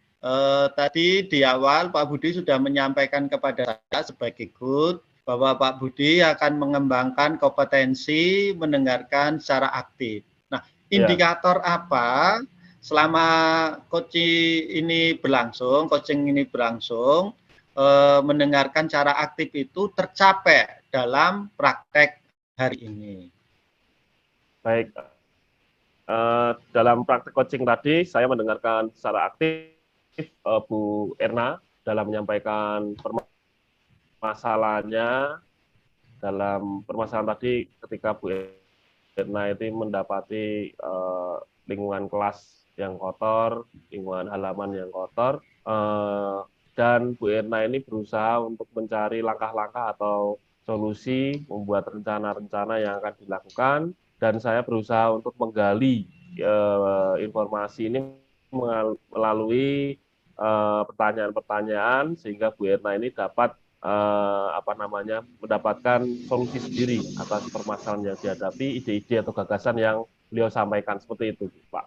Speaker 2: Tadi di awal Pak Budi sudah menyampaikan kepada saya sebagai coach bahwa Pak Budi akan mengembangkan kompetensi mendengarkan secara aktif. Nah, indikator apa selama coaching ini berlangsung, mendengarkan cara aktif itu tercapai dalam praktek hari ini?
Speaker 3: Baik, dalam praktek coaching tadi saya mendengarkan secara aktif Bu Erna dalam menyampaikan permasalahannya. Dalam permasalahan tadi ketika Bu Erna itu mendapati lingkungan kelas yang kotor, lingkungan halaman yang kotor, dan Bu Erna ini berusaha untuk mencari langkah-langkah atau solusi, membuat rencana-rencana yang akan dilakukan, dan saya berusaha untuk menggali informasi ini melalui pertanyaan-pertanyaan sehingga Bu Erna ini dapat mendapatkan solusi sendiri atas permasalahan yang dihadapi, ide-ide atau gagasan yang beliau sampaikan, seperti itu, Pak.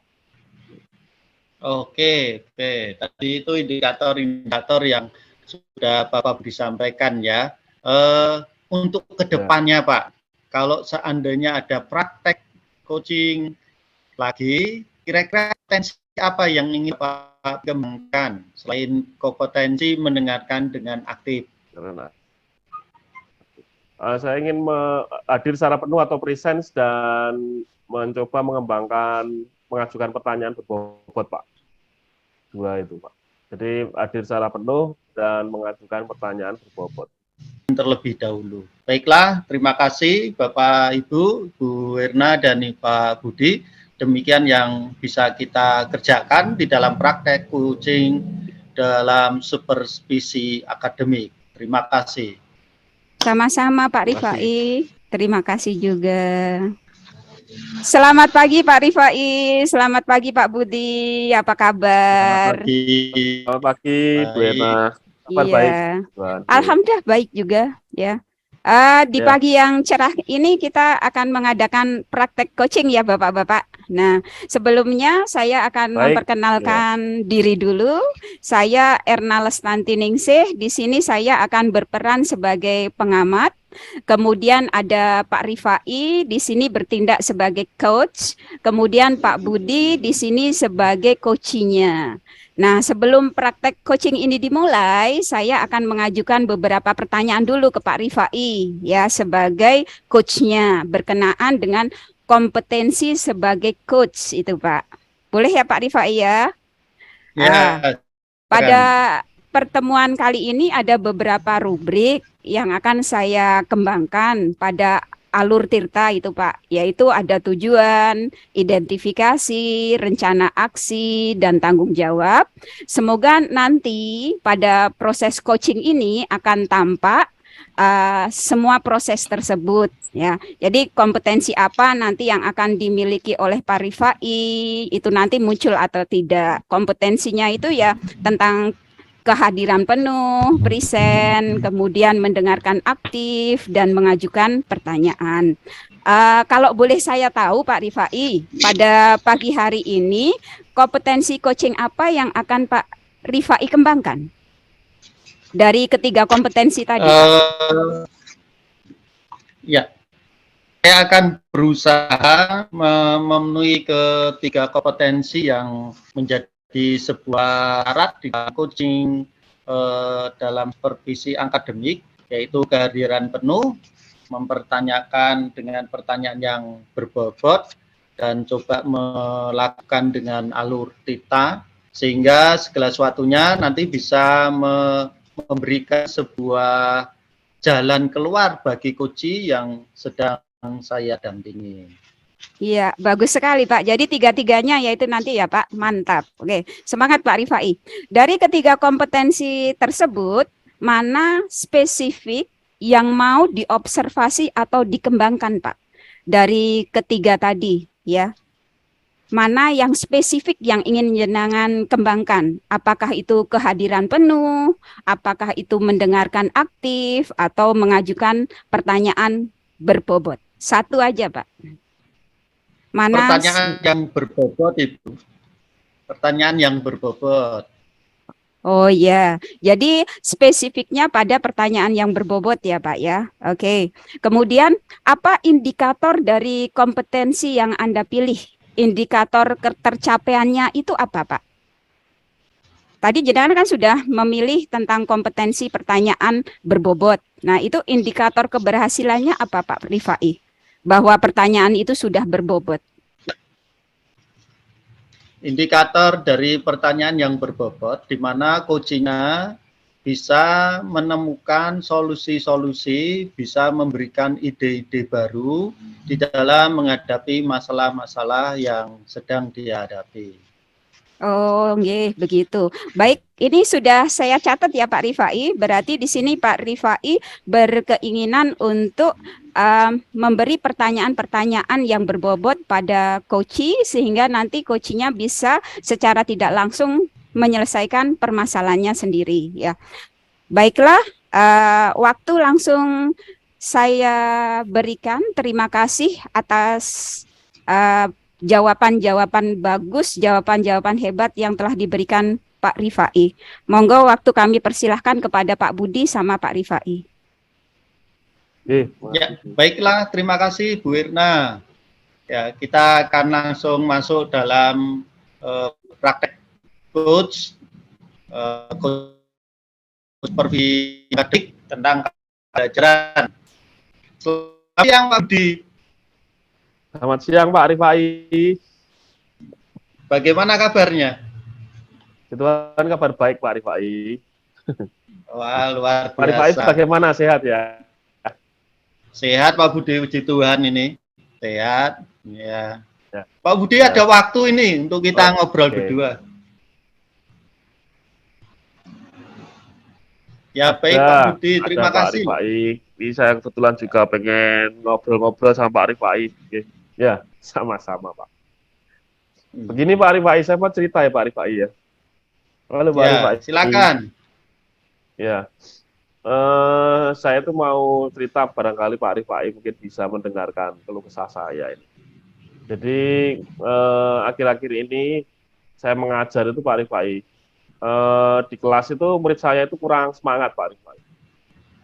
Speaker 2: Oke. Tadi itu indikator yang sudah Bapak Budi sampaikan ya. Untuk kedepannya Pak, kalau seandainya ada praktek coaching lagi, kira-kira potensi apa yang ingin Pak kembangkan selain kompetensi mendengarkan dengan aktif?
Speaker 3: Karena saya ingin hadir secara penuh atau presence dan mencoba mengajukan pertanyaan berbobot, Pak. Dua itu, Pak. Jadi hadir secara penuh dan mengajukan pertanyaan berbobot.
Speaker 2: Terlebih dahulu. Baiklah, terima kasih Bapak Ibu, Bu Erna dan Pak Budi. Demikian yang bisa kita kerjakan di dalam praktek coaching dalam supervisi akademik. Terima kasih.
Speaker 4: Sama-sama Pak Rifai. Terima kasih juga. Selamat pagi Pak Rifai. Selamat pagi Pak Budi. Apa kabar?
Speaker 2: Selamat pagi.
Speaker 3: Selamat pagi, Bu Erna. Kabar
Speaker 4: Iya.
Speaker 3: baik.
Speaker 4: Alhamdulillah baik juga ya. Di pagi yang cerah ini kita akan mengadakan praktek coaching ya Bapak-Bapak. Nah, sebelumnya saya akan memperkenalkan diri dulu. Saya Erna Lestanti Ningsih. Di sini saya akan berperan sebagai pengamat. Kemudian ada Pak Rifai di sini bertindak sebagai coach. Kemudian Pak Budi di sini sebagai coachingnya. Nah, sebelum praktek coaching ini dimulai, saya akan mengajukan beberapa pertanyaan dulu ke Pak Rifai ya sebagai coachnya berkenaan dengan kompetensi sebagai coach itu, Pak. Boleh ya Pak Rifai ya?
Speaker 2: Ya.
Speaker 4: Pada pertemuan kali ini ada beberapa rubrik yang akan saya kembangkan pada alur Tirta itu Pak, yaitu ada tujuan, identifikasi, rencana aksi, dan tanggung jawab. Semoga nanti pada proses coaching ini akan tampak semua proses tersebut ya. Jadi kompetensi apa nanti yang akan dimiliki oleh Pak Rifai itu nanti muncul atau tidak. Kompetensinya itu ya tentang kehadiran penuh, present, kemudian mendengarkan aktif dan mengajukan pertanyaan. Kalau boleh saya tahu Pak Rifai, pada pagi hari ini kompetensi coaching apa yang akan Pak Rifai kembangkan dari ketiga kompetensi tadi?
Speaker 2: Ya, saya akan berusaha memenuhi ketiga kompetensi yang menjadi sebuah syarat di coaching dalam supervisi akademik, yaitu kehadiran penuh, mempertanyakan dengan pertanyaan yang berbobot, dan coba melakukan dengan alur Tirta, sehingga segala sesuatunya nanti bisa memberikan sebuah jalan keluar bagi coachee yang sedang saya dampingi.
Speaker 4: Iya, bagus sekali Pak. Jadi tiga-tiganya yaitu nanti ya Pak, mantap. Oke, semangat Pak Rifai. Dari ketiga kompetensi tersebut, mana spesifik yang mau diobservasi atau dikembangkan Pak? Dari ketiga tadi ya. Mana yang spesifik yang ingin jenengan kembangkan? Apakah itu kehadiran penuh, apakah itu mendengarkan aktif, atau mengajukan pertanyaan berbobot? Satu aja Pak. Mana
Speaker 2: pertanyaan yang berbobot itu? Pertanyaan yang berbobot.
Speaker 4: Oh ya, jadi spesifiknya pada pertanyaan yang berbobot ya Pak ya. Oke. Kemudian apa indikator dari kompetensi yang Anda pilih? Indikator ketercapaiannya itu apa Pak? Tadi jenengan kan sudah memilih tentang kompetensi pertanyaan berbobot. Nah itu indikator keberhasilannya apa Pak Rifai? Bahwa pertanyaan itu sudah berbobot.
Speaker 2: Indikator dari pertanyaan yang berbobot, di mana coachingnya bisa menemukan solusi-solusi, bisa memberikan ide-ide baru di dalam menghadapi masalah-masalah yang sedang dihadapi.
Speaker 4: Oh, nggih, begitu. Baik, ini sudah saya catat ya Pak Rifai. Berarti di sini Pak Rifai berkeinginan untuk memberi pertanyaan-pertanyaan yang berbobot pada coachee sehingga nanti coachee-nya bisa secara tidak langsung menyelesaikan permasalahannya sendiri ya. Baiklah, waktu langsung saya berikan. Terima kasih atas jawaban-jawaban bagus, jawaban-jawaban hebat yang telah diberikan Pak Rifai. Monggo waktu kami persilahkan kepada Pak Budi sama Pak Rifai.
Speaker 2: Ya, baiklah, terima kasih Bu Erna. Ya, kita akan langsung masuk dalam praktek coach supervisi tentang pembelajaran. Selamat siang Pak Budi.
Speaker 3: Selamat siang Pak Rifai.
Speaker 2: Bagaimana kabarnya?
Speaker 3: Kebetulan kabar baik Pak Rifai.
Speaker 2: Wah, luar
Speaker 3: Pak Rifai
Speaker 2: biasa.
Speaker 3: bagaimana, sehat ya?
Speaker 2: Sehat Pak Budi, puji Tuhan ini. Sehat. Ya.
Speaker 3: Ya.
Speaker 2: Pak Budi ada waktu ini untuk kita ngobrol
Speaker 3: Oke.
Speaker 2: berdua. Ya baik
Speaker 3: Ya,
Speaker 2: Pak Budi, terima
Speaker 3: ada Pak
Speaker 2: kasih.
Speaker 3: Rifai. Ini saya kebetulan juga pengen ngobrol-ngobrol sama Pak Rifai. Oke. Ya, sama-sama Pak. Begini Pak Rifai, saya mau cerita ya Pak Rifai ya. Halo Pak
Speaker 2: Ya,
Speaker 3: Rifai.
Speaker 2: silakan.
Speaker 3: Ya, saya tuh mau cerita, barangkali Pak Rifai mungkin bisa mendengarkan keluh kesah saya ini. Jadi akhir-akhir ini saya mengajar itu Pak Rifai, di kelas itu murid saya itu kurang semangat Pak Rifai,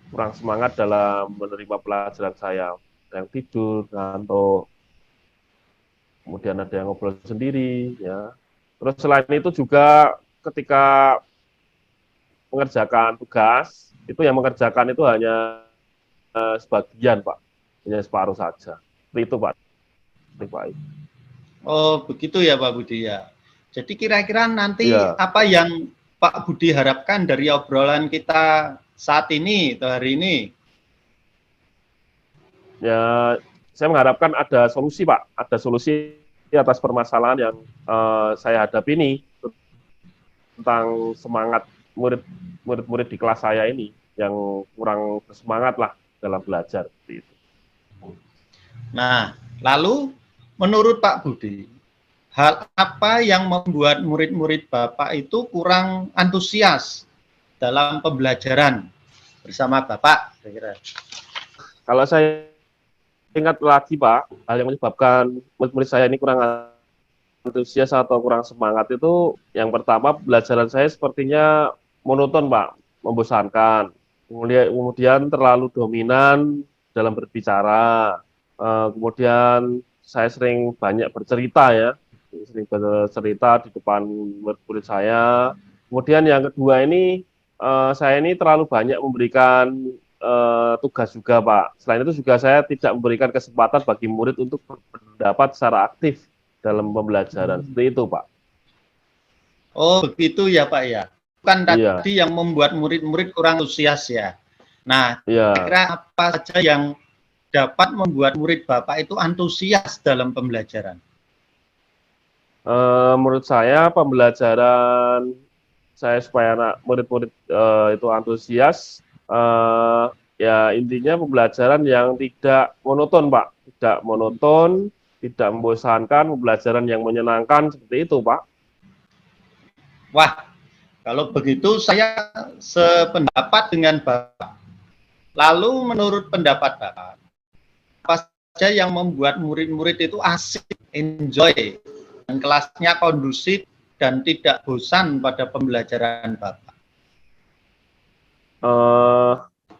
Speaker 3: kurang semangat dalam menerima pelajaran saya, yang tidur, ngantuk, kemudian ada yang ngobrol sendiri, ya. Terus selain itu juga ketika mengerjakan tugas, itu yang mengerjakan itu hanya sebagian Pak, hanya separuh saja. Seperti itu Pak Rifai.
Speaker 2: Oh, begitu ya Pak Budi ya. Jadi kira-kira nanti
Speaker 3: Ya.
Speaker 2: apa yang Pak Budi harapkan dari obrolan kita saat ini atau hari ini?
Speaker 3: Ya, saya mengharapkan ada solusi Pak, ada solusi atas permasalahan yang saya hadapi ini, tentang semangat murid-murid di kelas saya ini yang kurang bersemangat lah dalam belajar seperti itu.
Speaker 2: Nah, lalu menurut Pak Budi, hal apa yang membuat murid-murid Bapak itu kurang antusias dalam pembelajaran bersama Bapak? Kira-kira.
Speaker 3: Kalau saya ingat lagi Pak, hal yang menyebabkan murid-murid saya ini kurang antusias atau kurang semangat itu, yang pertama pembelajaran saya sepertinya monoton Pak, membosankan. Kemudian terlalu dominan dalam berbicara. Kemudian saya sering banyak bercerita ya, sering bercerita di depan murid-murid saya. Kemudian yang kedua ini, saya ini terlalu banyak memberikan tugas juga Pak. Selain itu juga saya tidak memberikan kesempatan bagi murid untuk berpendapat secara aktif dalam pembelajaran. Seperti itu Pak.
Speaker 2: Oh, begitu ya Pak ya. Bukan
Speaker 3: Iya.
Speaker 2: tadi yang membuat murid-murid kurang antusias ya. Nah,
Speaker 3: Iya.
Speaker 2: kira apa saja yang dapat membuat murid Bapak itu antusias dalam pembelajaran?
Speaker 3: Menurut saya pembelajaran saya supaya murid-murid itu antusias, ya intinya pembelajaran yang tidak monoton Pak, tidak monoton, tidak membosankan, pembelajaran yang menyenangkan, seperti itu Pak.
Speaker 2: Wah, kalau begitu saya sependapat dengan Bapak. Lalu menurut pendapat Bapak, apa saja yang membuat murid-murid itu asik, enjoy, dan kelasnya kondusif dan tidak bosan pada pembelajaran Bapak?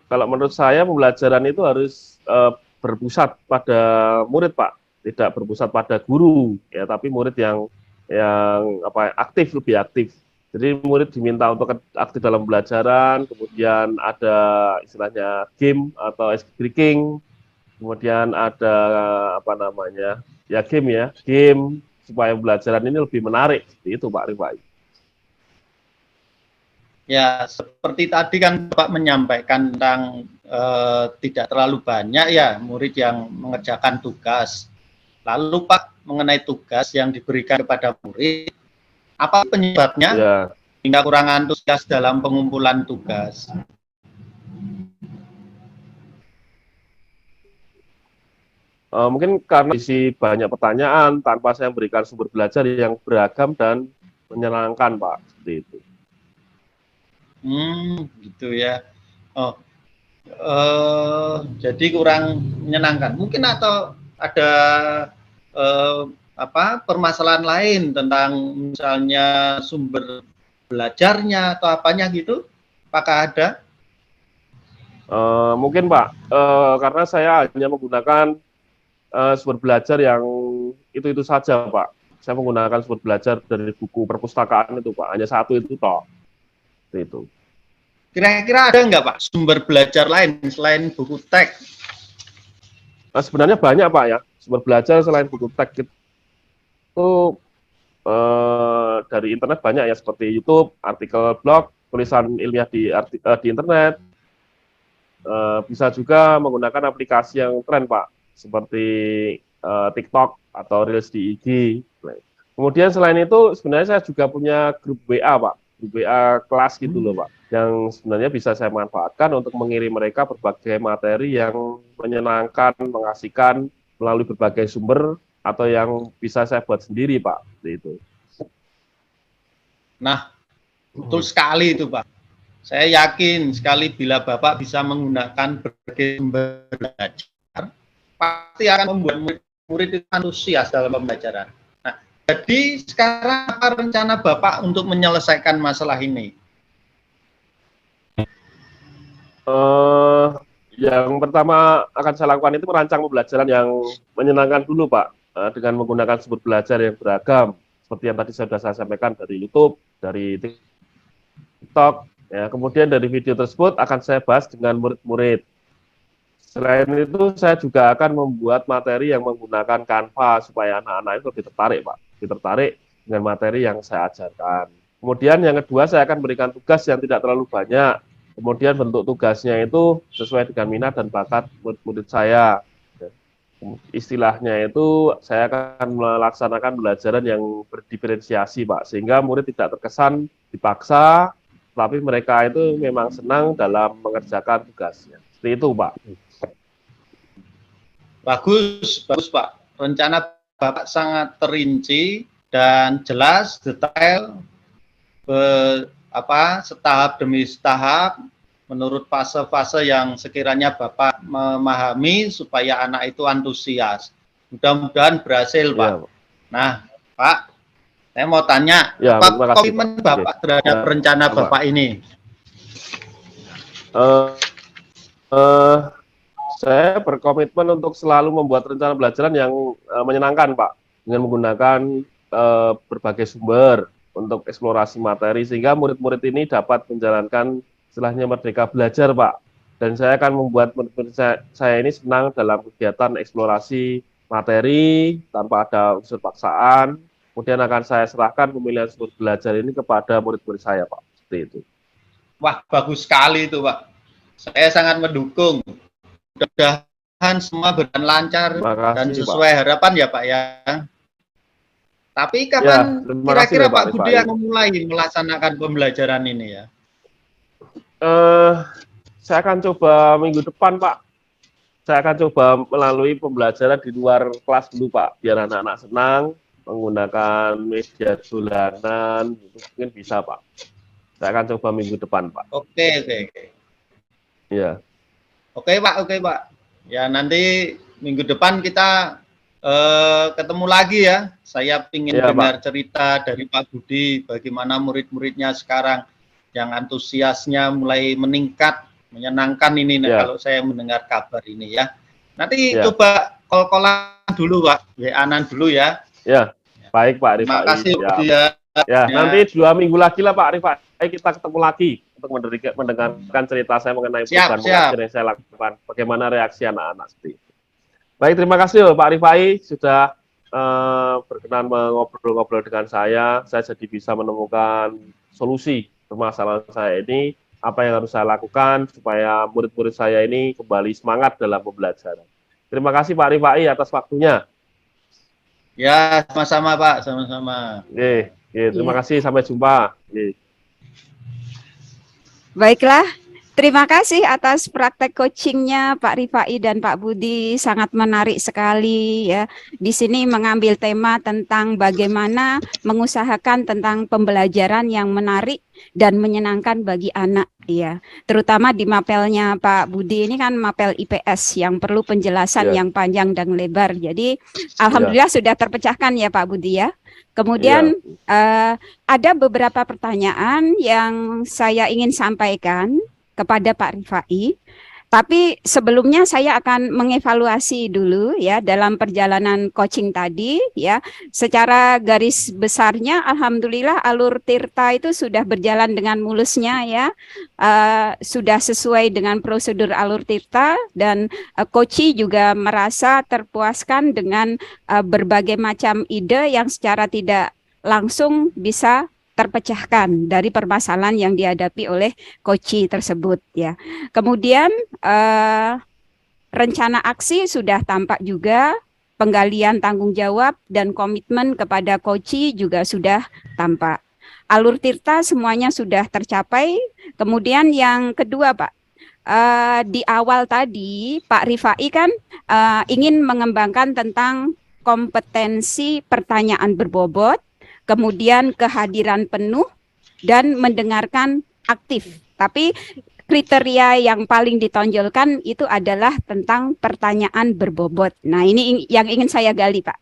Speaker 3: Kalau menurut saya pembelajaran itu harus berpusat pada murid Pak, tidak berpusat pada guru ya, tapi murid yang aktif, lebih aktif. Jadi murid diminta untuk aktif dalam pembelajaran, kemudian ada istilahnya game atau ice breaking, kemudian ada game supaya pembelajaran ini lebih menarik. Seperti itu Pak Rifai.
Speaker 2: Ya, seperti tadi kan Bapak menyampaikan tentang tidak terlalu banyak ya murid yang mengerjakan tugas. Lalu Pak, mengenai tugas yang diberikan kepada murid, apa penyebabnya
Speaker 3: Ya.
Speaker 2: hingga kurang antusias dalam pengumpulan tugas?
Speaker 3: Mungkin karena isi banyak pertanyaan tanpa saya memberikan sumber belajar yang beragam dan menyenangkan Pak, seperti itu.
Speaker 2: Gitu ya. Oh, jadi kurang menyenangkan. Mungkin atau ada permasalahan lain tentang misalnya sumber belajarnya atau apanya gitu? Apakah ada?
Speaker 3: Mungkin Pak, karena saya hanya menggunakan sumber belajar yang itu saja Pak. Saya menggunakan sumber belajar dari buku perpustakaan itu Pak, hanya satu itu toh. Itu.
Speaker 2: Kira-kira ada nggak Pak sumber belajar lain selain buku teks?
Speaker 3: Nah, sebenarnya banyak Pak ya, sumber belajar selain buku teks itu dari internet banyak ya, seperti YouTube, artikel blog, tulisan ilmiah di internet. Bisa juga menggunakan aplikasi yang keren Pak, seperti TikTok atau Reels di IG. Kemudian selain itu sebenarnya saya juga punya grup WA Pak, grup WA kelas gitu loh Pak, yang sebenarnya bisa saya manfaatkan untuk mengirim mereka berbagai materi yang menyenangkan, mengasihkan melalui berbagai sumber atau yang bisa saya buat sendiri Pak, seperti itu.
Speaker 2: Nah, betul sekali itu Pak. Saya yakin sekali bila Bapak bisa menggunakan berbagai sumber belajar, pasti akan membuat murid itu antusias dalam pembelajaran. Nah, jadi sekarang apa rencana Bapak untuk menyelesaikan masalah ini?
Speaker 3: Yang pertama akan saya lakukan itu merancang pembelajaran yang menyenangkan dulu Pak, dengan menggunakan sumber belajar yang beragam, seperti yang tadi sudah saya sampaikan dari YouTube, dari TikTok. Ya, kemudian dari video tersebut akan saya bahas dengan murid-murid. Selain itu, saya juga akan membuat materi yang menggunakan Canva supaya anak-anak itu lebih tertarik, Pak. Lebih tertarik dengan materi yang saya ajarkan. Kemudian yang kedua, saya akan berikan tugas yang tidak terlalu banyak. Kemudian bentuk tugasnya itu sesuai dengan minat dan bakat murid-murid saya. Istilahnya itu saya akan melaksanakan pembelajaran yang berdiferensiasi, Pak. Sehingga murid tidak terkesan dipaksa, tapi mereka itu memang senang dalam mengerjakan tugasnya. Seperti itu, Pak.
Speaker 2: Bagus, bagus Pak. Rencana Bapak sangat terinci dan jelas, detail, setahap demi setahap, menurut fase-fase yang sekiranya Bapak memahami supaya anak itu antusias. Mudah-mudahan berhasil, Pak.
Speaker 3: Ya.
Speaker 2: Nah, Pak, saya mau tanya,
Speaker 3: Ya,
Speaker 2: apa komitmen Bapak terhadap rencana Bapak ini?
Speaker 3: Saya berkomitmen untuk selalu membuat rencana pembelajaran yang menyenangkan, Pak, dengan menggunakan berbagai sumber untuk eksplorasi materi, sehingga murid-murid ini dapat menjalankan istilahnya merdeka belajar, Pak. Dan saya akan membuat murid-murid saya ini senang dalam kegiatan eksplorasi materi tanpa ada unsur paksaan. Kemudian akan saya serahkan pemilihan sumber belajar ini kepada murid-murid saya, Pak. Seperti itu.
Speaker 2: Wah, bagus sekali itu, Pak. Saya sangat mendukung. Mudah-mudahan semua berjalan lancar dan sesuai Pak. Harapan ya, Pak ya. Tapi kapan kira-kira Pak Budi akan memulai melaksanakan pembelajaran ini ya?
Speaker 3: Saya akan coba minggu depan, Pak. Saya akan coba melalui pembelajaran di luar kelas dulu, Pak, biar anak-anak senang menggunakan media dolanan, itu mungkin bisa, Pak. Saya akan coba minggu depan, Pak.
Speaker 2: Oke.
Speaker 3: Ya.
Speaker 2: Oke, Pak. Ya, nanti minggu depan kita ketemu lagi ya. Saya ingin dengar Pak. Cerita dari Pak Budi, bagaimana murid-muridnya sekarang yang antusiasnya mulai meningkat, menyenangkan ini kalau saya mendengar kabar ini ya. Nanti coba call-callan dulu, Pak. WA-an dulu ya.
Speaker 3: Ya. Baik Pak Rifai.
Speaker 2: Terima kasih ya.
Speaker 3: Ya, nanti 2 minggu lagi lah Pak Rifai, kita ketemu lagi untuk mendengarkan cerita saya mengenai program pengajar yang saya lakukan, bagaimana reaksi anak-anak seperti itu. Baik, terima kasih Pak Rifai sudah berkenan mengobrol-ngobrol dengan saya jadi bisa menemukan solusi permasalahan saya ini, apa yang harus saya lakukan supaya murid-murid saya ini kembali semangat dalam pembelajaran. Terima kasih Pak Rifai atas waktunya.
Speaker 2: Ya, sama-sama Pak, sama-sama.
Speaker 3: Terima kasih, sampai jumpa.
Speaker 4: Baiklah, terima kasih atas praktek coachingnya Pak Rifai dan Pak Budi, sangat menarik sekali ya. Di sini mengambil tema tentang bagaimana mengusahakan tentang pembelajaran yang menarik dan menyenangkan bagi anak ya. Terutama di mapelnya Pak Budi ini kan mapel IPS yang perlu penjelasan yang panjang dan lebar. Jadi alhamdulillah sudah terpecahkan ya Pak Budi ya. Kemudian ada beberapa pertanyaan yang saya ingin sampaikan kepada Pak Rifai. Tapi sebelumnya saya akan mengevaluasi dulu ya dalam perjalanan coaching tadi ya. Secara garis besarnya alhamdulillah alur Tirta itu sudah berjalan dengan mulusnya ya. Sudah sesuai dengan prosedur alur Tirta dan coachi juga merasa terpuaskan dengan berbagai macam ide yang secara tidak langsung bisa terpecahkan dari permasalahan yang dihadapi oleh coachi tersebut ya. Kemudian rencana aksi sudah tampak juga, penggalian tanggung jawab dan komitmen kepada coachi juga sudah tampak. Alur Tirta semuanya sudah tercapai. Kemudian yang kedua, Pak, di awal tadi Pak Rifai kan ingin mengembangkan tentang kompetensi pertanyaan berbobot, kemudian kehadiran penuh dan mendengarkan aktif. Tapi kriteria yang paling ditonjolkan itu adalah tentang pertanyaan berbobot. Nah, ini yang ingin saya gali, Pak.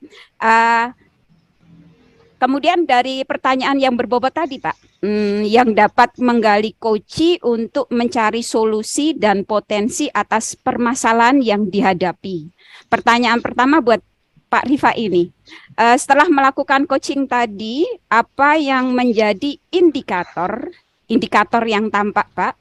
Speaker 4: Kemudian dari pertanyaan yang berbobot tadi, Pak, yang dapat menggali coachi untuk mencari solusi dan potensi atas permasalahan yang dihadapi. Pertanyaan pertama buat Pak Rifa ini, setelah melakukan coaching tadi, apa yang menjadi indikator yang tampak, Pak,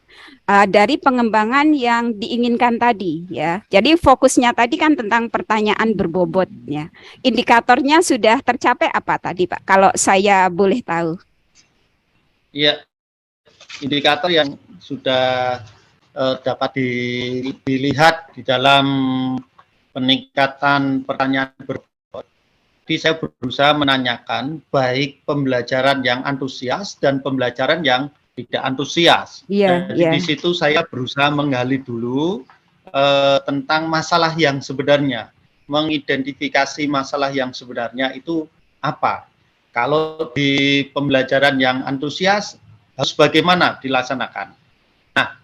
Speaker 4: dari pengembangan yang diinginkan tadi ya. Jadi fokusnya tadi kan tentang pertanyaan berbobot ya. Indikatornya sudah tercapai apa tadi, Pak? Kalau saya boleh tahu.
Speaker 2: Iya, indikator yang sudah dapat dilihat di dalam peningkatan pertanyaan berbobot. Jadi saya berusaha menanyakan baik pembelajaran yang antusias dan pembelajaran yang tidak antusias. Jadi di situ saya berusaha menggali dulu tentang masalah yang sebenarnya, mengidentifikasi masalah yang sebenarnya itu apa. Kalau di pembelajaran yang antusias harus bagaimana dilaksanakan. Nah,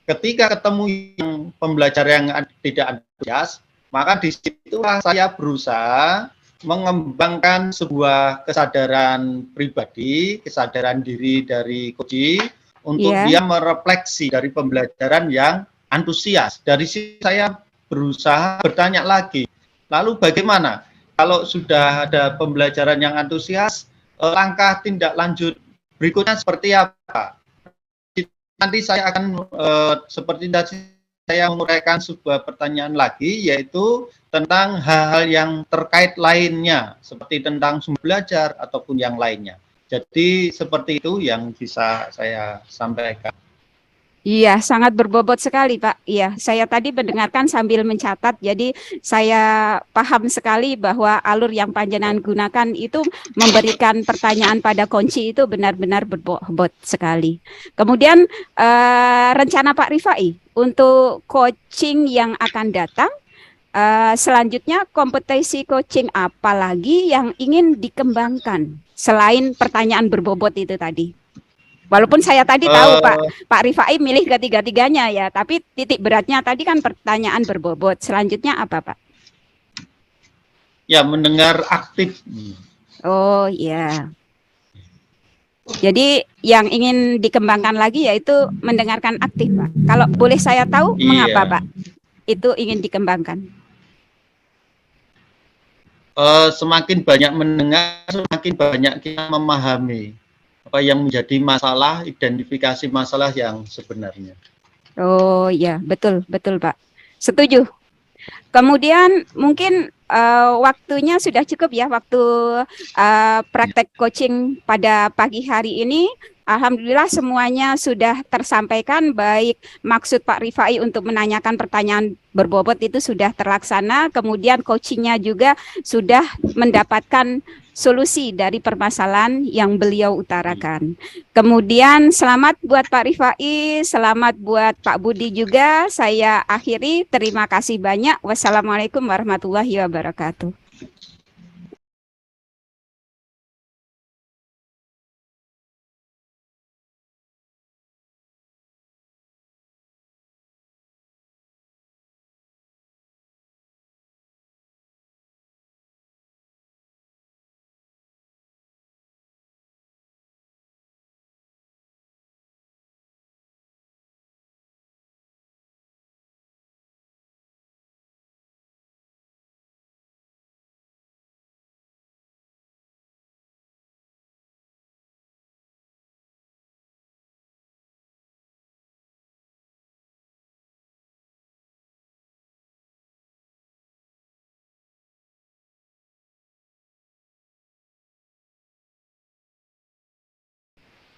Speaker 2: ketika ketemu yang pembelajaran yang tidak antusias, maka di situlah saya berusaha mengembangkan sebuah kesadaran pribadi, kesadaran diri dari coachi untuk dia merefleksi dari pembelajaran yang antusias. Dari situ saya berusaha bertanya lagi, lalu bagaimana kalau sudah ada pembelajaran yang antusias, langkah tindak lanjut berikutnya seperti apa? Nanti saya akan seperti tadi saya menguraikan sebuah pertanyaan lagi, yaitu tentang hal-hal yang terkait lainnya, seperti tentang sumber belajar ataupun yang lainnya. Jadi seperti itu yang bisa saya sampaikan.
Speaker 4: Iya, sangat berbobot sekali, Pak. Iya, saya tadi mendengarkan sambil mencatat, jadi saya paham sekali bahwa alur yang panjenengan gunakan itu memberikan pertanyaan pada kunci itu benar-benar berbobot sekali. Kemudian rencana Pak Rifai untuk coaching yang akan datang, selanjutnya kompetensi coaching apa lagi yang ingin dikembangkan selain pertanyaan berbobot itu tadi? Walaupun saya tadi tahu Pak Rifai milih ketiga-tiganya ya, tapi titik beratnya tadi kan pertanyaan berbobot. Selanjutnya apa, Pak?
Speaker 2: Ya, mendengar aktif.
Speaker 4: Oh ya. Jadi yang ingin dikembangkan lagi yaitu mendengarkan aktif, Pak. Kalau boleh saya tahu mengapa, Pak, itu ingin dikembangkan?
Speaker 2: Semakin banyak mendengar, semakin banyak kita memahami apa yang menjadi masalah, identifikasi masalah yang sebenarnya.
Speaker 4: Oh ya, betul, betul, Pak. Setuju. Kemudian mungkin waktunya sudah cukup ya, waktu praktek coaching pada pagi hari ini. Alhamdulillah semuanya sudah tersampaikan, baik maksud Pak Rifai untuk menanyakan pertanyaan berbobot itu sudah terlaksana, kemudian coachingnya juga sudah mendapatkan solusi dari permasalahan yang beliau utarakan. Kemudian selamat buat Pak Rifai, selamat buat Pak Budi juga. Saya akhiri, terima kasih banyak. Wassalamualaikum warahmatullahi wabarakatuh.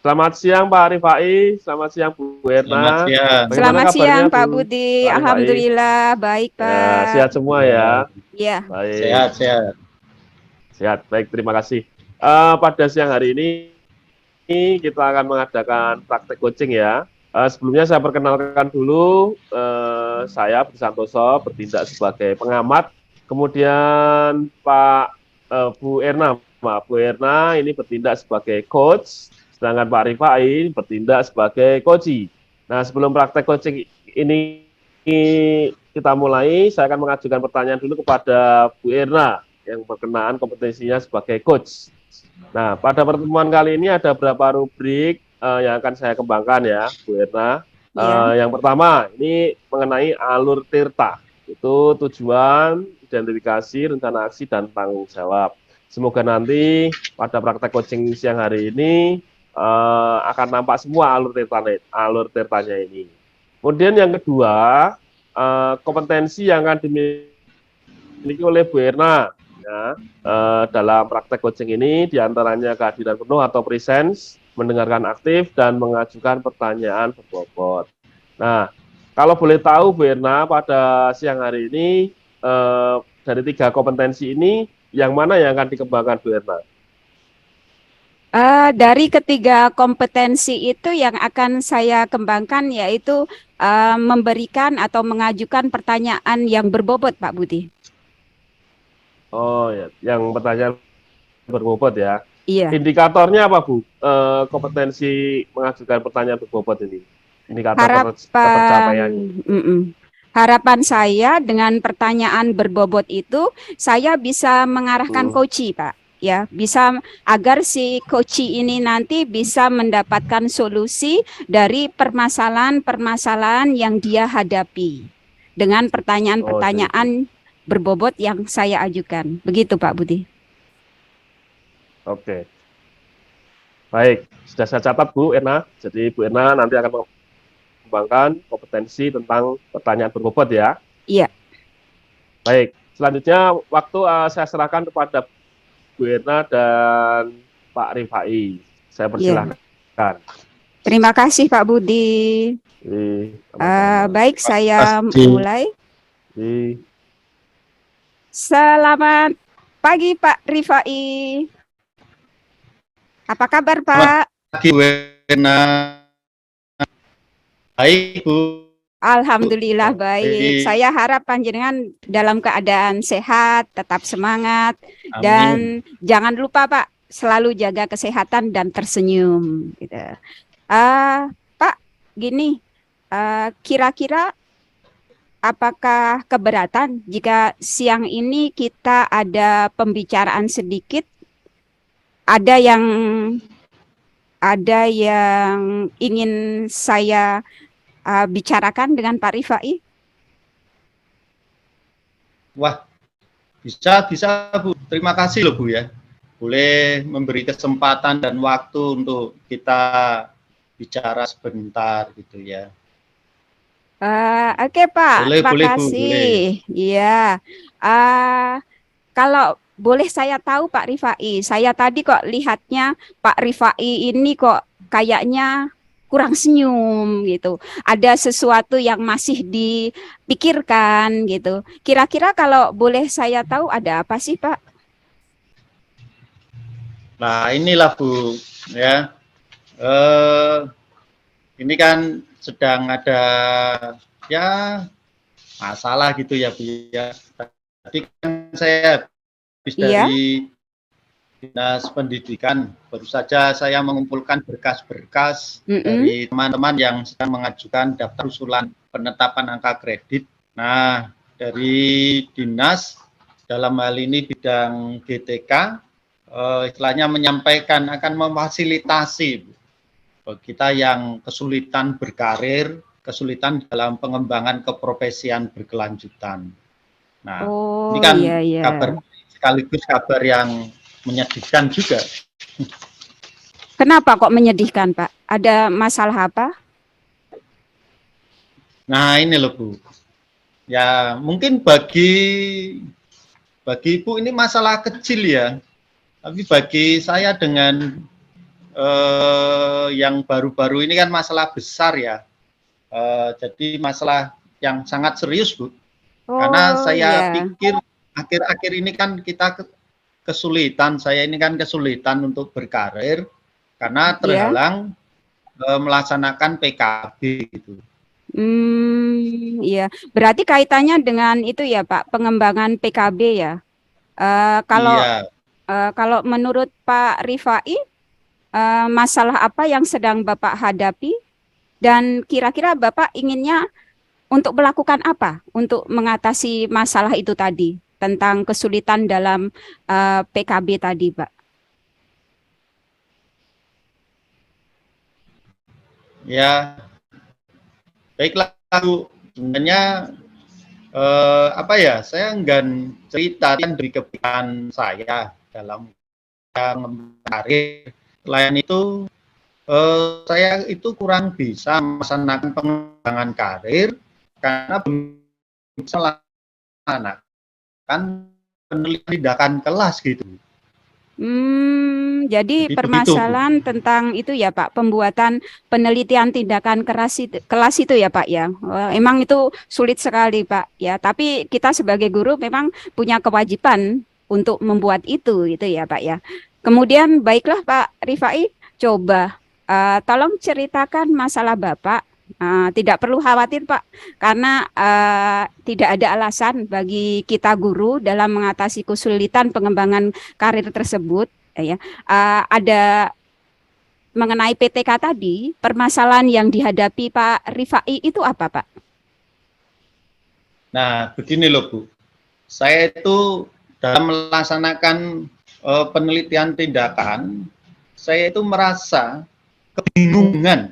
Speaker 3: Selamat siang Pak Rifai, selamat siang Bu
Speaker 2: Selamat
Speaker 3: Erna.
Speaker 2: siang.
Speaker 3: Bagaimana
Speaker 4: Selamat
Speaker 3: kabarnya
Speaker 4: siang Pak
Speaker 3: Bu?
Speaker 4: Budi.
Speaker 3: Pak Rifai?
Speaker 4: Alhamdulillah baik
Speaker 3: Ya,
Speaker 4: Pak.
Speaker 3: sehat semua ya.
Speaker 4: Iya.
Speaker 3: Baik,
Speaker 2: Sehat.
Speaker 3: sehat. Baik, terima kasih. Pada siang hari ini kita akan mengadakan praktek coaching ya. Sebelumnya saya perkenalkan dulu, saya Budi Santoso bertindak sebagai pengamat. Kemudian Bu Erna, Bu Erna ini bertindak sebagai coach. Sedangkan Pak Rifai bertindak sebagai coachee. Nah, sebelum praktek coaching ini kita mulai, saya akan mengajukan pertanyaan dulu kepada Bu Erna yang berkenaan kompetensinya sebagai coach. Nah, pada pertemuan kali ini ada beberapa rubrik yang akan saya kembangkan ya, Bu Erna.
Speaker 4: Iya.
Speaker 3: Yang pertama, ini mengenai alur tirta. Itu tujuan, identifikasi, rencana aksi, dan tanggung jawab. Semoga nanti pada praktek coaching siang hari ini akan nampak semua alur tirtanya ini. Kemudian yang kedua, kompetensi yang akan dimiliki oleh Bu Erna ya, dalam praktek coaching ini diantaranya kehadiran penuh atau presence, mendengarkan aktif, dan mengajukan pertanyaan berbobot. Nah, kalau boleh tahu Bu Erna pada siang hari ini dari 3 kompetensi ini yang mana yang akan dikembangkan Bu Erna?
Speaker 4: Dari ketiga kompetensi itu yang akan saya kembangkan yaitu memberikan atau mengajukan pertanyaan yang berbobot, Pak Budi.
Speaker 3: Oh ya, yang pertanyaan berbobot ya.
Speaker 4: Iya.
Speaker 3: Indikatornya apa Bu? Kompetensi mengajukan pertanyaan berbobot ini. Indikator ketercapaiannya.
Speaker 4: Harapan saya dengan pertanyaan berbobot itu saya bisa mengarahkan coachee, Pak. Ya, bisa agar si coachee ini nanti bisa mendapatkan solusi dari permasalahan-permasalahan yang dia hadapi dengan pertanyaan-pertanyaan berbobot yang saya ajukan. Begitu Pak Budi.
Speaker 3: Oke. Baik, sudah saya catat Bu Erna. Jadi Bu Erna nanti akan mengembangkan kompetensi tentang pertanyaan berbobot ya.
Speaker 4: Iya.
Speaker 3: Baik, selanjutnya waktu saya serahkan kepada Bu Erna dan Pak Rifai. Saya persilahkan.
Speaker 4: Terima kasih Pak Budi. Baik, saya mulai. Selamat pagi Pak Rifai. Apa kabar Pak?
Speaker 2: Pagi Bu Erna. Baik Bu.
Speaker 4: Alhamdulillah baik. Saya harap panjenengan dalam keadaan sehat, tetap semangat. Amin. Dan jangan lupa Pak, selalu jaga kesehatan dan tersenyum. Gitu. Pak, gini, kira-kira apakah keberatan jika siang ini kita ada pembicaraan sedikit? Ada yang ingin saya bicarakan dengan Pak Rifai?
Speaker 2: Wah, bisa Bu. Terima kasih loh Bu ya. Boleh memberi kesempatan dan waktu untuk kita bicara sebentar gitu ya.
Speaker 4: Oke Pak, terima
Speaker 2: kasih.
Speaker 4: Boleh. Iya. Kalau boleh saya tahu Pak Rifai, saya tadi kok lihatnya Pak Rifai ini kok kayaknya kurang senyum gitu. Ada sesuatu yang masih dipikirkan gitu. Kira-kira kalau boleh saya tahu ada apa sih Pak?
Speaker 2: Nah inilah Bu ya. Ini kan sedang ada ya masalah gitu ya Bu ya. Tadi kan saya habis dari Dinas Pendidikan, baru saja saya mengumpulkan berkas-berkas dari teman-teman yang sedang mengajukan daftar usulan penetapan angka kredit. Nah, dari Dinas dalam hal ini bidang GTK, istilahnya menyampaikan akan memfasilitasi kita yang kesulitan berkarir, kesulitan dalam pengembangan keprofesian berkelanjutan. Nah, ini kan kabar sekaligus kabar yang menyedihkan juga.
Speaker 4: Kenapa kok menyedihkan, Pak? Ada masalah apa?
Speaker 2: Nah, ini loh, Bu. Ya, mungkin bagi Ibu ini masalah kecil ya. Tapi bagi saya dengan yang baru-baru ini kan masalah besar ya. Jadi masalah yang sangat serius, Bu. Karena
Speaker 4: Oh
Speaker 2: saya
Speaker 4: iya,
Speaker 2: pikir akhir-akhir ini kan kita kesulitan, saya ini kan kesulitan untuk berkarir karena
Speaker 4: iya.
Speaker 2: terhalang melaksanakan PKB gitu.
Speaker 4: Iya. Berarti kaitannya dengan itu ya Pak, pengembangan PKB ya. Eh, kalau
Speaker 2: Iya,
Speaker 4: kalau menurut Pak Rifai, masalah apa yang sedang Bapak hadapi dan kira-kira Bapak inginnya untuk melakukan apa untuk mengatasi masalah itu tadi tentang kesulitan dalam PKB tadi, Pak?
Speaker 2: ya baiklah, Bu. Sebenarnya apa ya? Saya enggan cerita dari kebijakan saya dalam karir. Selain itu, saya itu kurang bisa melaksanakan pengembangan karir karena belum bisa melaksanakan penelitian tindakan kelas gitu.
Speaker 4: Jadi
Speaker 2: Jadi begitu, Bu.
Speaker 4: permasalahan tentang itu ya Pak, pembuatan penelitian tindakan kelas itu ya Pak ya. Emang itu sulit sekali Pak ya, tapi kita sebagai guru memang punya kewajiban untuk membuat itu gitu ya Pak ya. Kemudian baiklah Pak Rifai, coba tolong ceritakan masalah Bapak. Tidak perlu khawatir Pak, karena tidak ada alasan bagi kita guru dalam mengatasi kesulitan pengembangan karir tersebut ya. Ada mengenai PTK tadi, permasalahan yang dihadapi Pak Rifai itu apa Pak?
Speaker 2: Nah, begini loh, Bu. Saya itu dalam melaksanakan penelitian tindakan, saya itu merasa kebingungan.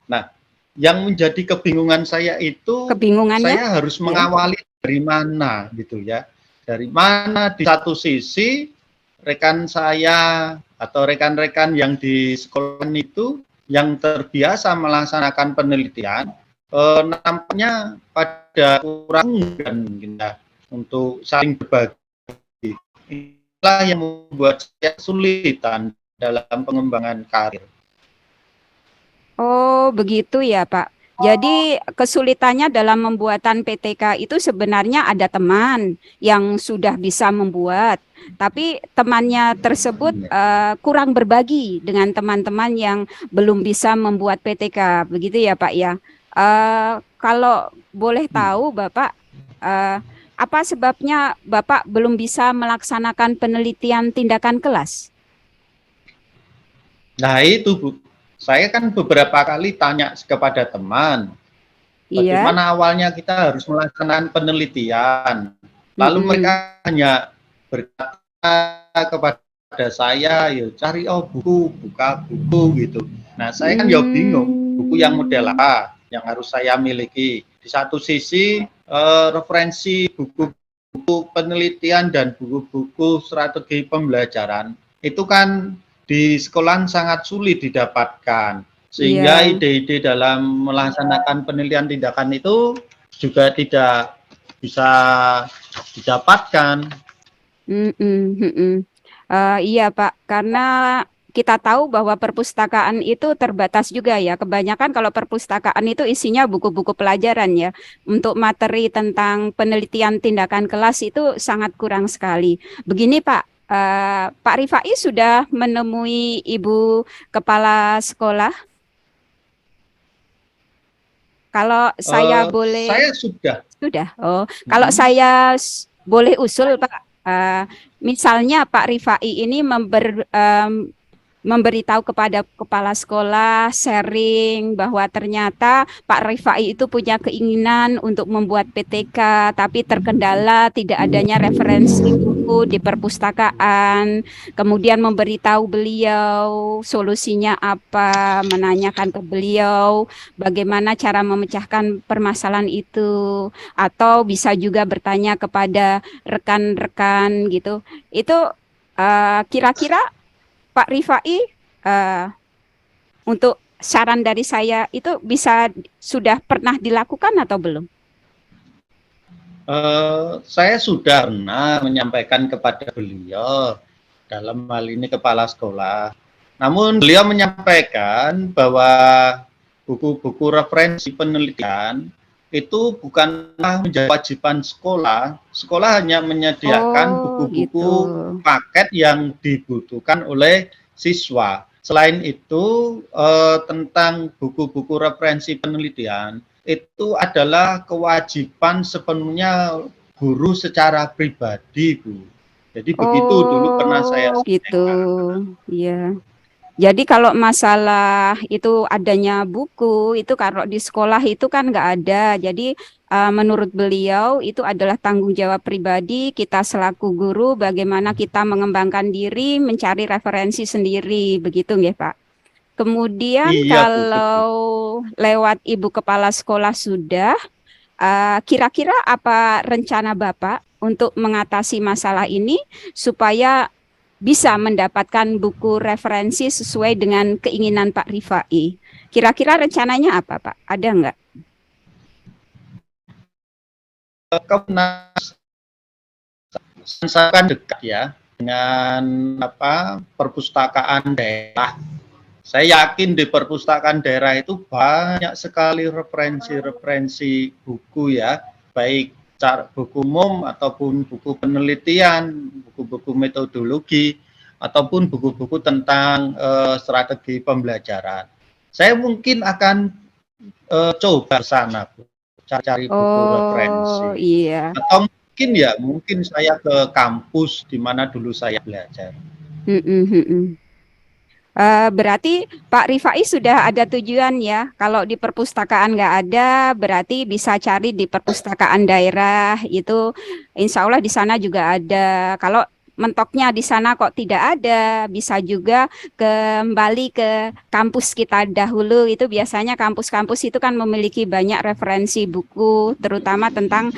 Speaker 2: Nah, yang menjadi kebingungan saya itu,
Speaker 4: Kebingungannya
Speaker 2: saya harus
Speaker 4: ya?
Speaker 2: mengawali dari mana gitu ya. Dari mana di satu sisi rekan saya atau rekan-rekan yang di sekolah itu yang terbiasa melaksanakan penelitian, nampaknya pada kurang dan mungkin ya, untuk saling berbagi. Inilah yang membuat saya kesulitan dalam pengembangan karir.
Speaker 4: Oh, begitu ya, Pak. Jadi kesulitannya dalam pembuatan PTK itu sebenarnya ada teman yang sudah bisa membuat, tapi temannya tersebut kurang berbagi dengan teman-teman yang belum bisa membuat PTK. Begitu ya, Pak ya. Kalau boleh tahu, Bapak, apa sebabnya Bapak belum bisa melaksanakan penelitian tindakan kelas?
Speaker 2: Nah itu, Bu, saya kan beberapa kali tanya kepada teman,
Speaker 4: Iya.
Speaker 2: bagaimana awalnya kita harus melaksanakan penelitian. Lalu
Speaker 4: Mm-mm.
Speaker 2: mereka hanya berkata kepada saya, ya cari buku, buka buku gitu. Nah saya kan ya bingung, buku yang model
Speaker 4: Hmm.
Speaker 2: apa yang harus saya miliki. Di satu sisi referensi buku-buku penelitian dan buku-buku strategi pembelajaran itu kan di sekolah sangat sulit didapatkan. Sehingga
Speaker 4: Iya.
Speaker 2: ide-ide dalam melaksanakan penelitian tindakan itu juga tidak bisa didapatkan.
Speaker 4: Iya Pak, karena kita tahu bahwa perpustakaan itu terbatas juga ya. Kebanyakan kalau perpustakaan itu isinya buku-buku pelajaran ya. Untuk materi tentang penelitian tindakan kelas itu sangat kurang sekali. Begini Pak, Pak Rifai sudah menemui Ibu Kepala Sekolah. Kalau saya boleh.
Speaker 2: Saya sudah.
Speaker 4: Sudah. Oh, kalau saya boleh usul, Pak, misalnya Pak Rifai ini memberitahu kepada kepala sekolah, sharing bahwa ternyata Pak Rifai itu punya keinginan untuk membuat PTK, tapi terkendala tidak adanya referensi buku di perpustakaan. Kemudian memberitahu beliau solusinya apa, menanyakan ke beliau bagaimana cara memecahkan permasalahan itu, atau bisa juga bertanya kepada rekan-rekan gitu. Itu kira-kira Pak Rifai, eh, untuk saran dari saya itu bisa sudah pernah dilakukan atau belum?
Speaker 2: Saya sudah pernah menyampaikan kepada beliau dalam hal ini kepala sekolah. Namun beliau menyampaikan bahwa buku-buku referensi penelitian itu bukanlah menjadi kewajiban sekolah. Sekolah hanya menyediakan
Speaker 4: Oh, gitu.
Speaker 2: buku-buku paket yang dibutuhkan oleh siswa. Selain itu, tentang buku-buku referensi penelitian, itu adalah kewajiban sepenuhnya guru secara pribadi, Bu. Jadi begitu dulu pernah saya
Speaker 4: Oh, gitu.
Speaker 2: sampaikan.
Speaker 4: Iya. Jadi kalau masalah itu adanya buku, itu kalau di sekolah itu kan nggak ada. Jadi menurut beliau itu adalah tanggung jawab pribadi kita selaku guru, bagaimana kita mengembangkan diri, mencari referensi sendiri, begitu nggih Pak? Kemudian
Speaker 2: Iya, Bu, betul.
Speaker 4: kalau lewat ibu kepala sekolah sudah, kira-kira apa rencana Bapak untuk mengatasi masalah ini supaya bisa mendapatkan buku referensi sesuai dengan keinginan Pak Rifai? Kira-kira rencananya apa, Pak? Ada nggak?
Speaker 2: Komnas saya kan dekat ya dengan perpustakaan daerah. Saya yakin di perpustakaan daerah itu banyak sekali referensi-referensi buku ya, baik buku umum ataupun buku penelitian, buku-buku metodologi, ataupun buku-buku tentang strategi pembelajaran. Saya mungkin akan coba ke sana, Bu, cari buku referensi.
Speaker 4: Oh, iya.
Speaker 2: Atau mungkin saya ke kampus di mana dulu saya belajar.
Speaker 4: Berarti Pak Rifai sudah ada tujuan ya. Kalau di perpustakaan nggak ada, berarti bisa cari di perpustakaan daerah. Itu insya Allah di sana juga ada. Kalau mentoknya di sana kok tidak ada, bisa juga kembali ke kampus kita dahulu. Itu biasanya kampus-kampus itu kan memiliki banyak referensi buku, terutama tentang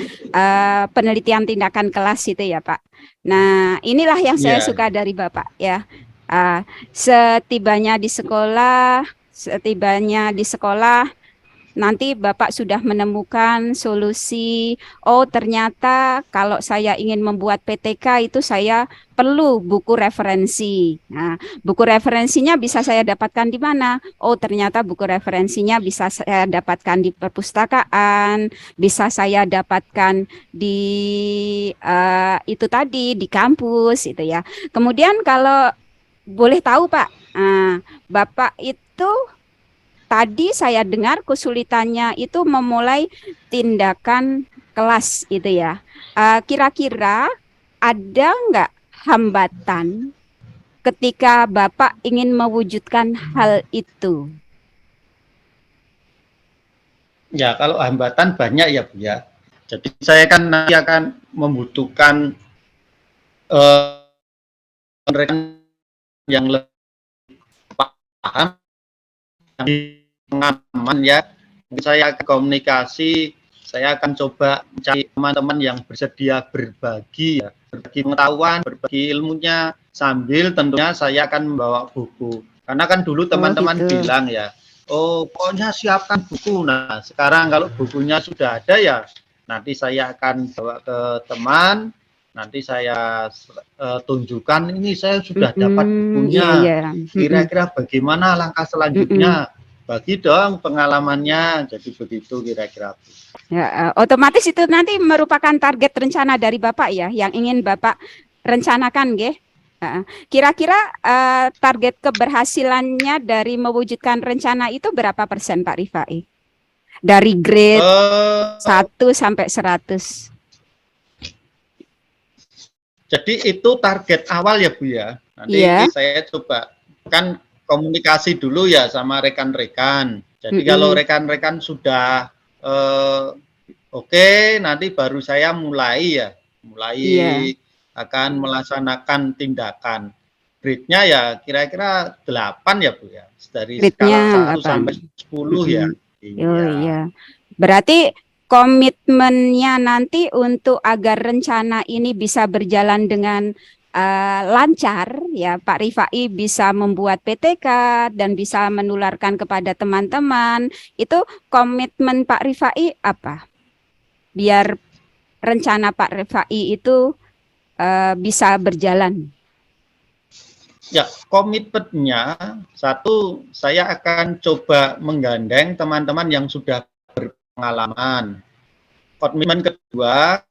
Speaker 4: penelitian tindakan kelas itu ya Pak. Nah, inilah yang saya
Speaker 2: Iya.
Speaker 4: suka dari Bapak ya. Setibanya di sekolah, nanti Bapak sudah menemukan solusi. Oh, ternyata kalau saya ingin membuat PTK itu saya perlu buku referensi. Nah, buku referensinya bisa saya dapatkan di mana? Oh, ternyata buku referensinya bisa saya dapatkan di perpustakaan, bisa saya dapatkan di itu tadi di kampus itu ya. Kemudian kalau boleh tahu Pak, Bapak itu tadi saya dengar kesulitannya itu memulai tindakan kelas itu ya. Kira-kira ada nggak hambatan ketika Bapak ingin mewujudkan hal itu?
Speaker 2: Ya, kalau hambatan banyak ya, Bu ya. Jadi saya kan nanti akan membutuhkan rekan yang lebih paham, yang pengalaman ya. Saya akan komunikasi, saya akan coba mencari teman-teman yang bersedia berbagi ya, berbagi pengetahuan, berbagi ilmunya, sambil tentunya saya akan membawa buku. Karena kan dulu teman-teman
Speaker 4: gitu.
Speaker 2: bilang ya, oh pokoknya siapkan buku. Nah sekarang kalau bukunya sudah ada ya, nanti saya akan bawa ke teman, nanti saya tunjukkan ini saya sudah dapat bukunya.
Speaker 4: Iya.
Speaker 2: Kira-kira bagaimana langkah selanjutnya? Bagi dong pengalamannya. Jadi begitu kira-kira.
Speaker 4: Ya, otomatis itu nanti merupakan target rencana dari Bapak ya, yang ingin Bapak rencanakan, nggih. Kira-kira target keberhasilannya dari mewujudkan rencana itu berapa persen Pak Rifai? Dari grade 1 sampai 100.
Speaker 2: Jadi itu target awal ya Bu ya. Nanti saya coba kan komunikasi dulu ya sama rekan-rekan. Jadi kalau rekan-rekan sudah oke, nanti baru saya mulai akan melaksanakan tindakan. Grade-nya ya kira-kira 8 ya Bu ya. Dari skala 1 sampai 10 ya.
Speaker 4: Iya. Berarti komitmennya nanti untuk agar rencana ini bisa berjalan dengan lancar ya Pak Rifai bisa membuat PTK dan bisa menularkan kepada teman-teman. Itu komitmen Pak Rifai apa? Biar rencana Pak Rifai itu bisa berjalan.
Speaker 2: Ya, komitmennya satu, saya akan coba menggandeng teman-teman yang sudah berpengalaman. Komitmen kedua,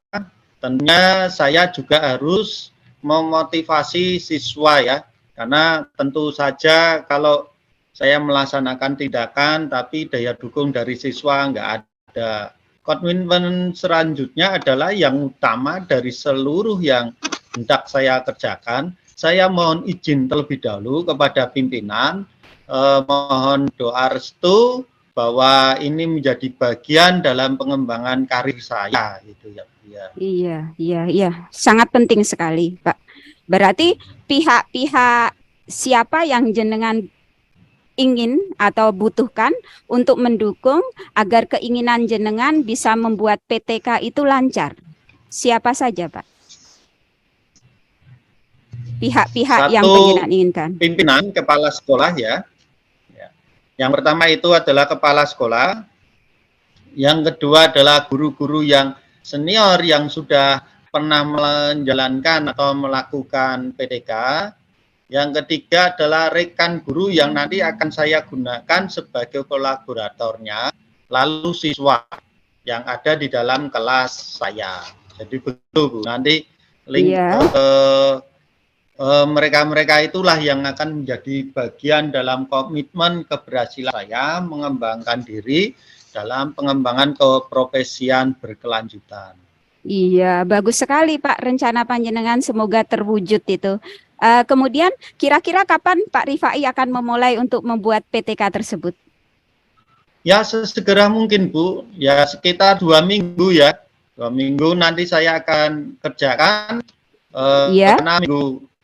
Speaker 2: tentunya saya juga harus memotivasi siswa ya, karena tentu saja kalau saya melaksanakan tindakan tapi daya dukung dari siswa nggak ada. Komitmen selanjutnya adalah yang utama dari seluruh yang hendak saya kerjakan. Saya mohon izin terlebih dahulu kepada pimpinan, mohon doa restu bahwa ini menjadi bagian dalam pengembangan karir saya, gitu ya.
Speaker 4: Iya, sangat penting sekali, Pak. Berarti pihak-pihak siapa yang jenengan ingin atau butuhkan untuk mendukung agar keinginan jenengan bisa membuat PTK itu lancar? Siapa saja, Pak? Pihak-pihak yang jenengan inginkan.
Speaker 2: Pimpinan kepala sekolah ya. Yang pertama itu adalah kepala sekolah. Yang kedua adalah guru-guru yang senior yang sudah pernah menjalankan atau melakukan PTK. Yang ketiga adalah rekan guru yang nanti akan saya gunakan sebagai kolaboratornya, lalu siswa yang ada di dalam kelas saya. Jadi begitu Bu. Nanti link mereka-mereka itulah yang akan menjadi bagian dalam komitmen keberhasilan saya mengembangkan diri dalam pengembangan keprofesian berkelanjutan.
Speaker 4: Iya, bagus sekali Pak rencana panjenengan, semoga terwujud itu. Kemudian kira-kira kapan Pak Rifai akan memulai untuk membuat PTK tersebut?
Speaker 2: Ya sesegera mungkin Bu, ya sekitar 2 minggu ya. 2 minggu nanti saya akan kerjakan, karena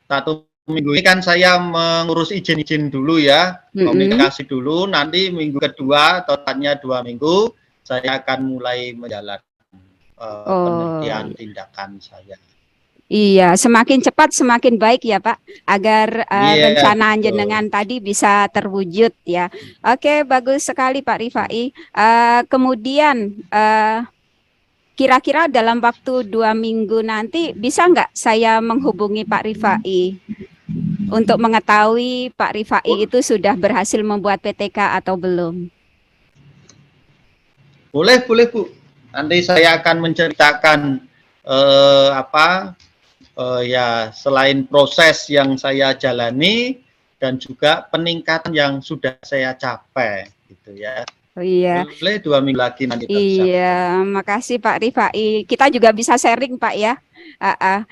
Speaker 2: satu minggu ini kan saya mengurus izin-izin dulu ya, komunikasi dulu, nanti minggu kedua, totalnya 2 minggu, saya akan mulai menjalankan penelitian tindakan saya.
Speaker 4: Iya, semakin cepat semakin baik ya Pak, agar rencana jenengan tadi bisa terwujud ya. Oke, bagus sekali Pak Rifai. Kemudian kira-kira dalam waktu 2 minggu nanti bisa nggak saya menghubungi Pak Rifai untuk mengetahui Pak Rifai itu sudah berhasil membuat PTK atau belum?
Speaker 2: Boleh Bu. Nanti saya akan menceritakan ya selain proses yang saya jalani dan juga peningkatan yang sudah saya capai, gitu ya.
Speaker 4: Oh iya.
Speaker 2: Boleh 2 minggu lagi nanti.
Speaker 4: Iya, makasih Pak Rifai. Kita juga bisa sharing Pak ya.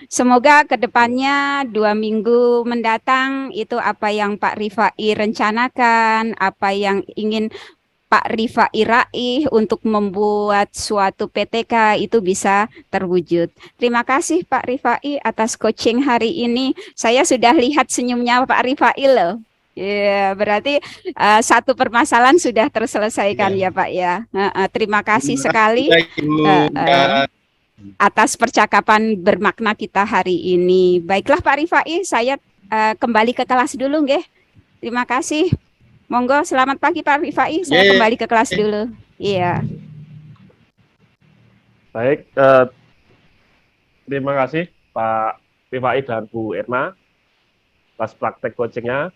Speaker 4: Semoga kedepannya 2 minggu mendatang itu apa yang Pak Rifai rencanakan, apa yang ingin Pak Rifai raih untuk membuat suatu PTK itu bisa terwujud. Terima kasih Pak Rifai atas coaching hari ini. Saya sudah lihat senyumnya Pak Rifai loh. Ya, berarti satu permasalahan sudah terselesaikan ya Pak ya. Terima kasih sekali atas percakapan bermakna kita hari ini. Baiklah Pak Rifai, saya kembali ke kelas dulu nggih. Terima kasih. Monggo, selamat pagi Pak Rifai. Saya kembali ke kelas dulu. Iya.
Speaker 3: Baik, terima kasih Pak Rifai dan Bu Erna atas praktek coachingnya.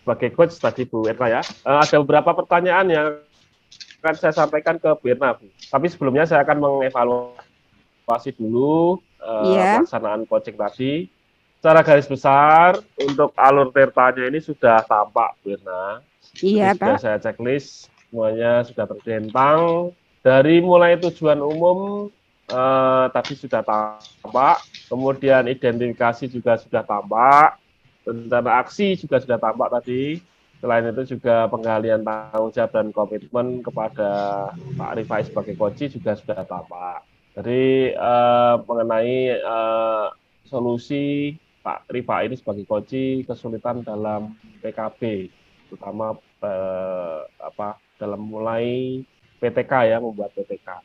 Speaker 3: Sebagai coach tadi Bu Erna ya, ada beberapa pertanyaan yang akan saya sampaikan ke Bu Erna, Bu. Tapi sebelumnya saya akan mengevaluasi dulu pelaksanaan coaching tadi. Secara garis besar untuk alur tirtanya ini sudah tampak, Bu Erna.
Speaker 4: Iya,
Speaker 3: Pak. Sudah saya checklist, semuanya sudah tertentang. Dari mulai tujuan umum tadi sudah tampak, kemudian identifikasi juga sudah tampak, rencana aksi juga sudah tampak tadi. Selain itu juga penggalian tanggung jawab dan komitmen kepada Pak Rifai sebagai coach juga sudah tampak. Jadi mengenai solusi Pak Rifai ini sebagai coach kesulitan dalam PKB, terutama dalam mulai PTK ya, membuat PTK.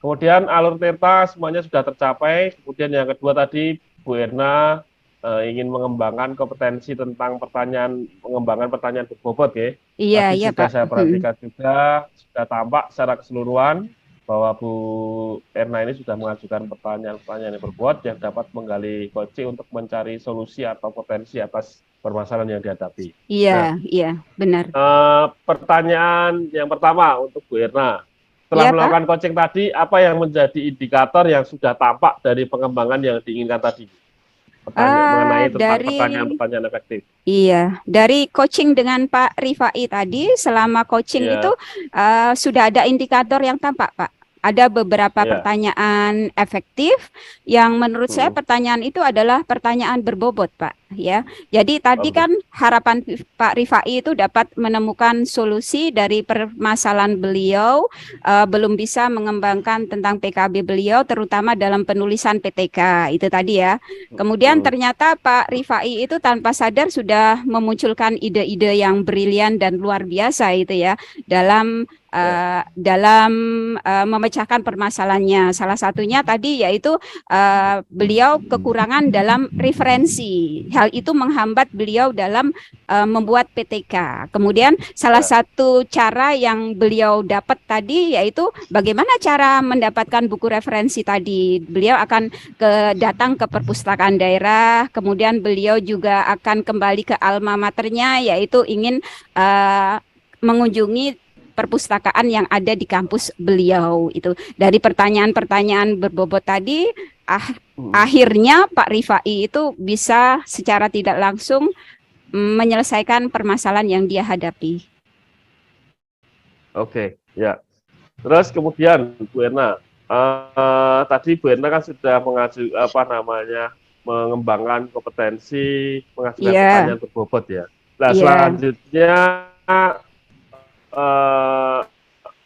Speaker 3: Kemudian alur tirta semuanya sudah tercapai. Kemudian yang kedua tadi Bu Erna ingin mengembangkan kompetensi tentang pengembangan pertanyaan berbobot ya.
Speaker 4: Iya,
Speaker 3: Tadi
Speaker 4: iya
Speaker 3: sudah
Speaker 4: Pak.
Speaker 3: Saya perhatikan juga sudah tampak secara keseluruhan. bahwa Bu Erna ini sudah mengajukan pertanyaan-pertanyaan yang berbobot yang dapat menggali coaching untuk mencari solusi atau potensi atas permasalahan yang dihadapi.
Speaker 4: Iya, iya, benar.
Speaker 3: Pertanyaan yang pertama untuk Bu Erna. Setelah
Speaker 4: Iya, Pak.
Speaker 3: melakukan coaching tadi, apa yang menjadi indikator yang sudah tampak dari pengembangan yang diinginkan tadi? Mengenai tentang pertanyaan-pertanyaan efektif.
Speaker 4: Iya, dari coaching dengan Pak Rifai tadi, selama coaching
Speaker 3: Iya.
Speaker 4: itu sudah ada indikator yang tampak, Pak. Ada beberapa
Speaker 3: Iya.
Speaker 4: pertanyaan efektif yang menurut saya pertanyaan itu adalah pertanyaan berbobot, Pak. Ya, jadi tadi kan harapan Pak Rifai itu dapat menemukan solusi dari permasalahan beliau belum bisa mengembangkan tentang PKB beliau, terutama dalam penulisan PTK itu tadi ya. Kemudian ternyata Pak Rifai itu tanpa sadar sudah memunculkan ide-ide yang brilian dan luar biasa itu ya dalam memecahkan permasalahannya. Salah satunya tadi yaitu beliau kekurangan dalam referensi. Hal itu menghambat beliau dalam membuat PTK. Kemudian salah satu cara yang beliau dapat tadi yaitu bagaimana cara mendapatkan buku referensi tadi. Beliau akan datang ke perpustakaan daerah, kemudian beliau juga akan kembali ke alma maternya yaitu ingin mengunjungi perpustakaan yang ada di kampus beliau itu. Dari pertanyaan-pertanyaan berbobot tadi, akhirnya Pak Rifai itu bisa secara tidak langsung menyelesaikan permasalahan yang dia hadapi.
Speaker 3: Oke, ya. Terus kemudian Bu Erna, tadi Bu Erna kan sudah mengembangkan kompetensi, mengajukan pertanyaan berbobot ya. Nah, selanjutnya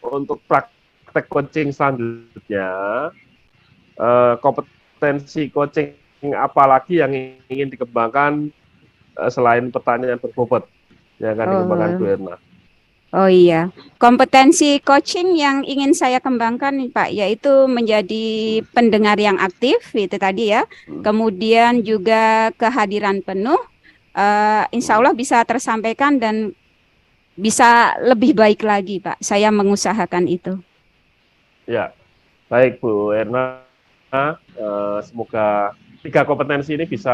Speaker 3: untuk praktek coaching selanjutnya, kompetensi coaching apalagi yang ingin dikembangkan selain pertanyaan berbobot yang akan dikembangkan Bu Erna?
Speaker 4: Oh iya, kompetensi coaching yang ingin saya kembangkan Pak, yaitu menjadi pendengar yang aktif, itu tadi ya. Kemudian juga kehadiran penuh, insya Allah bisa tersampaikan dan bisa lebih baik lagi, Pak. Saya mengusahakan itu.
Speaker 3: Ya, baik Bu Erna. Semoga 3 kompetensi ini bisa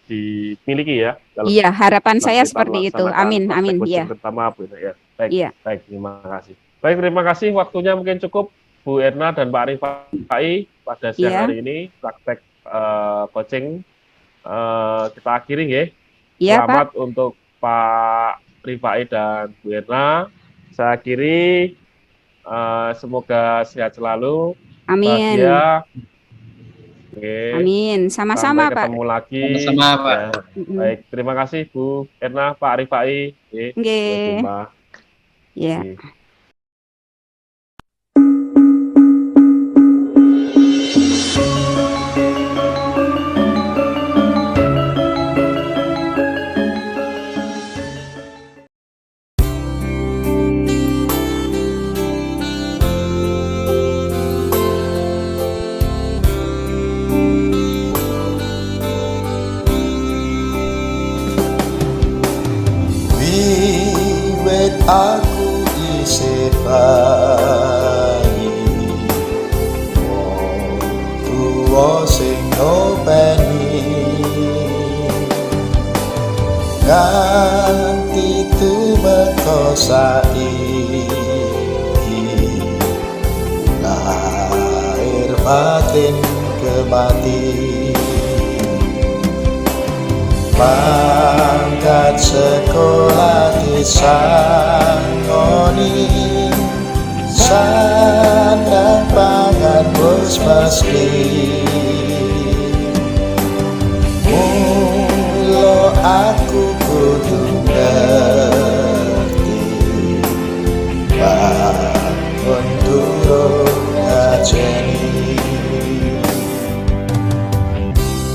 Speaker 3: dimiliki ya.
Speaker 4: Iya, harapan saya seperti itu. Amin, amin. Ya.
Speaker 3: Pertama Bu Erna. Ya, baik. Ya. Baik, terima kasih. Baik, terima kasih. Waktunya mungkin cukup Bu Erna dan Pak Rifai pada siang hari ini praktek coaching kita akhiri ya.
Speaker 4: Ya,
Speaker 3: selamat
Speaker 4: Pak.
Speaker 3: Untuk Pak Rifai dan Bu Erna. Saya akhiri. Semoga sehat selalu.
Speaker 4: Amin.
Speaker 3: Bahagia.
Speaker 4: Amin. Sama-sama Pak.
Speaker 3: Ketemu lagi.
Speaker 2: Sama-sama Pak.
Speaker 3: Ya. Baik, terima kasih Bu Erna, Pak Rifai.
Speaker 4: Sampai jumpa. Ya.
Speaker 5: Aku isih bayi, wong tuwa sing ngopeni, nganti tumeka saiki, lahir batin kemati. Mangkat sekolah disangoni, sandang pangan wis mesti. Mula aku kudu ngerti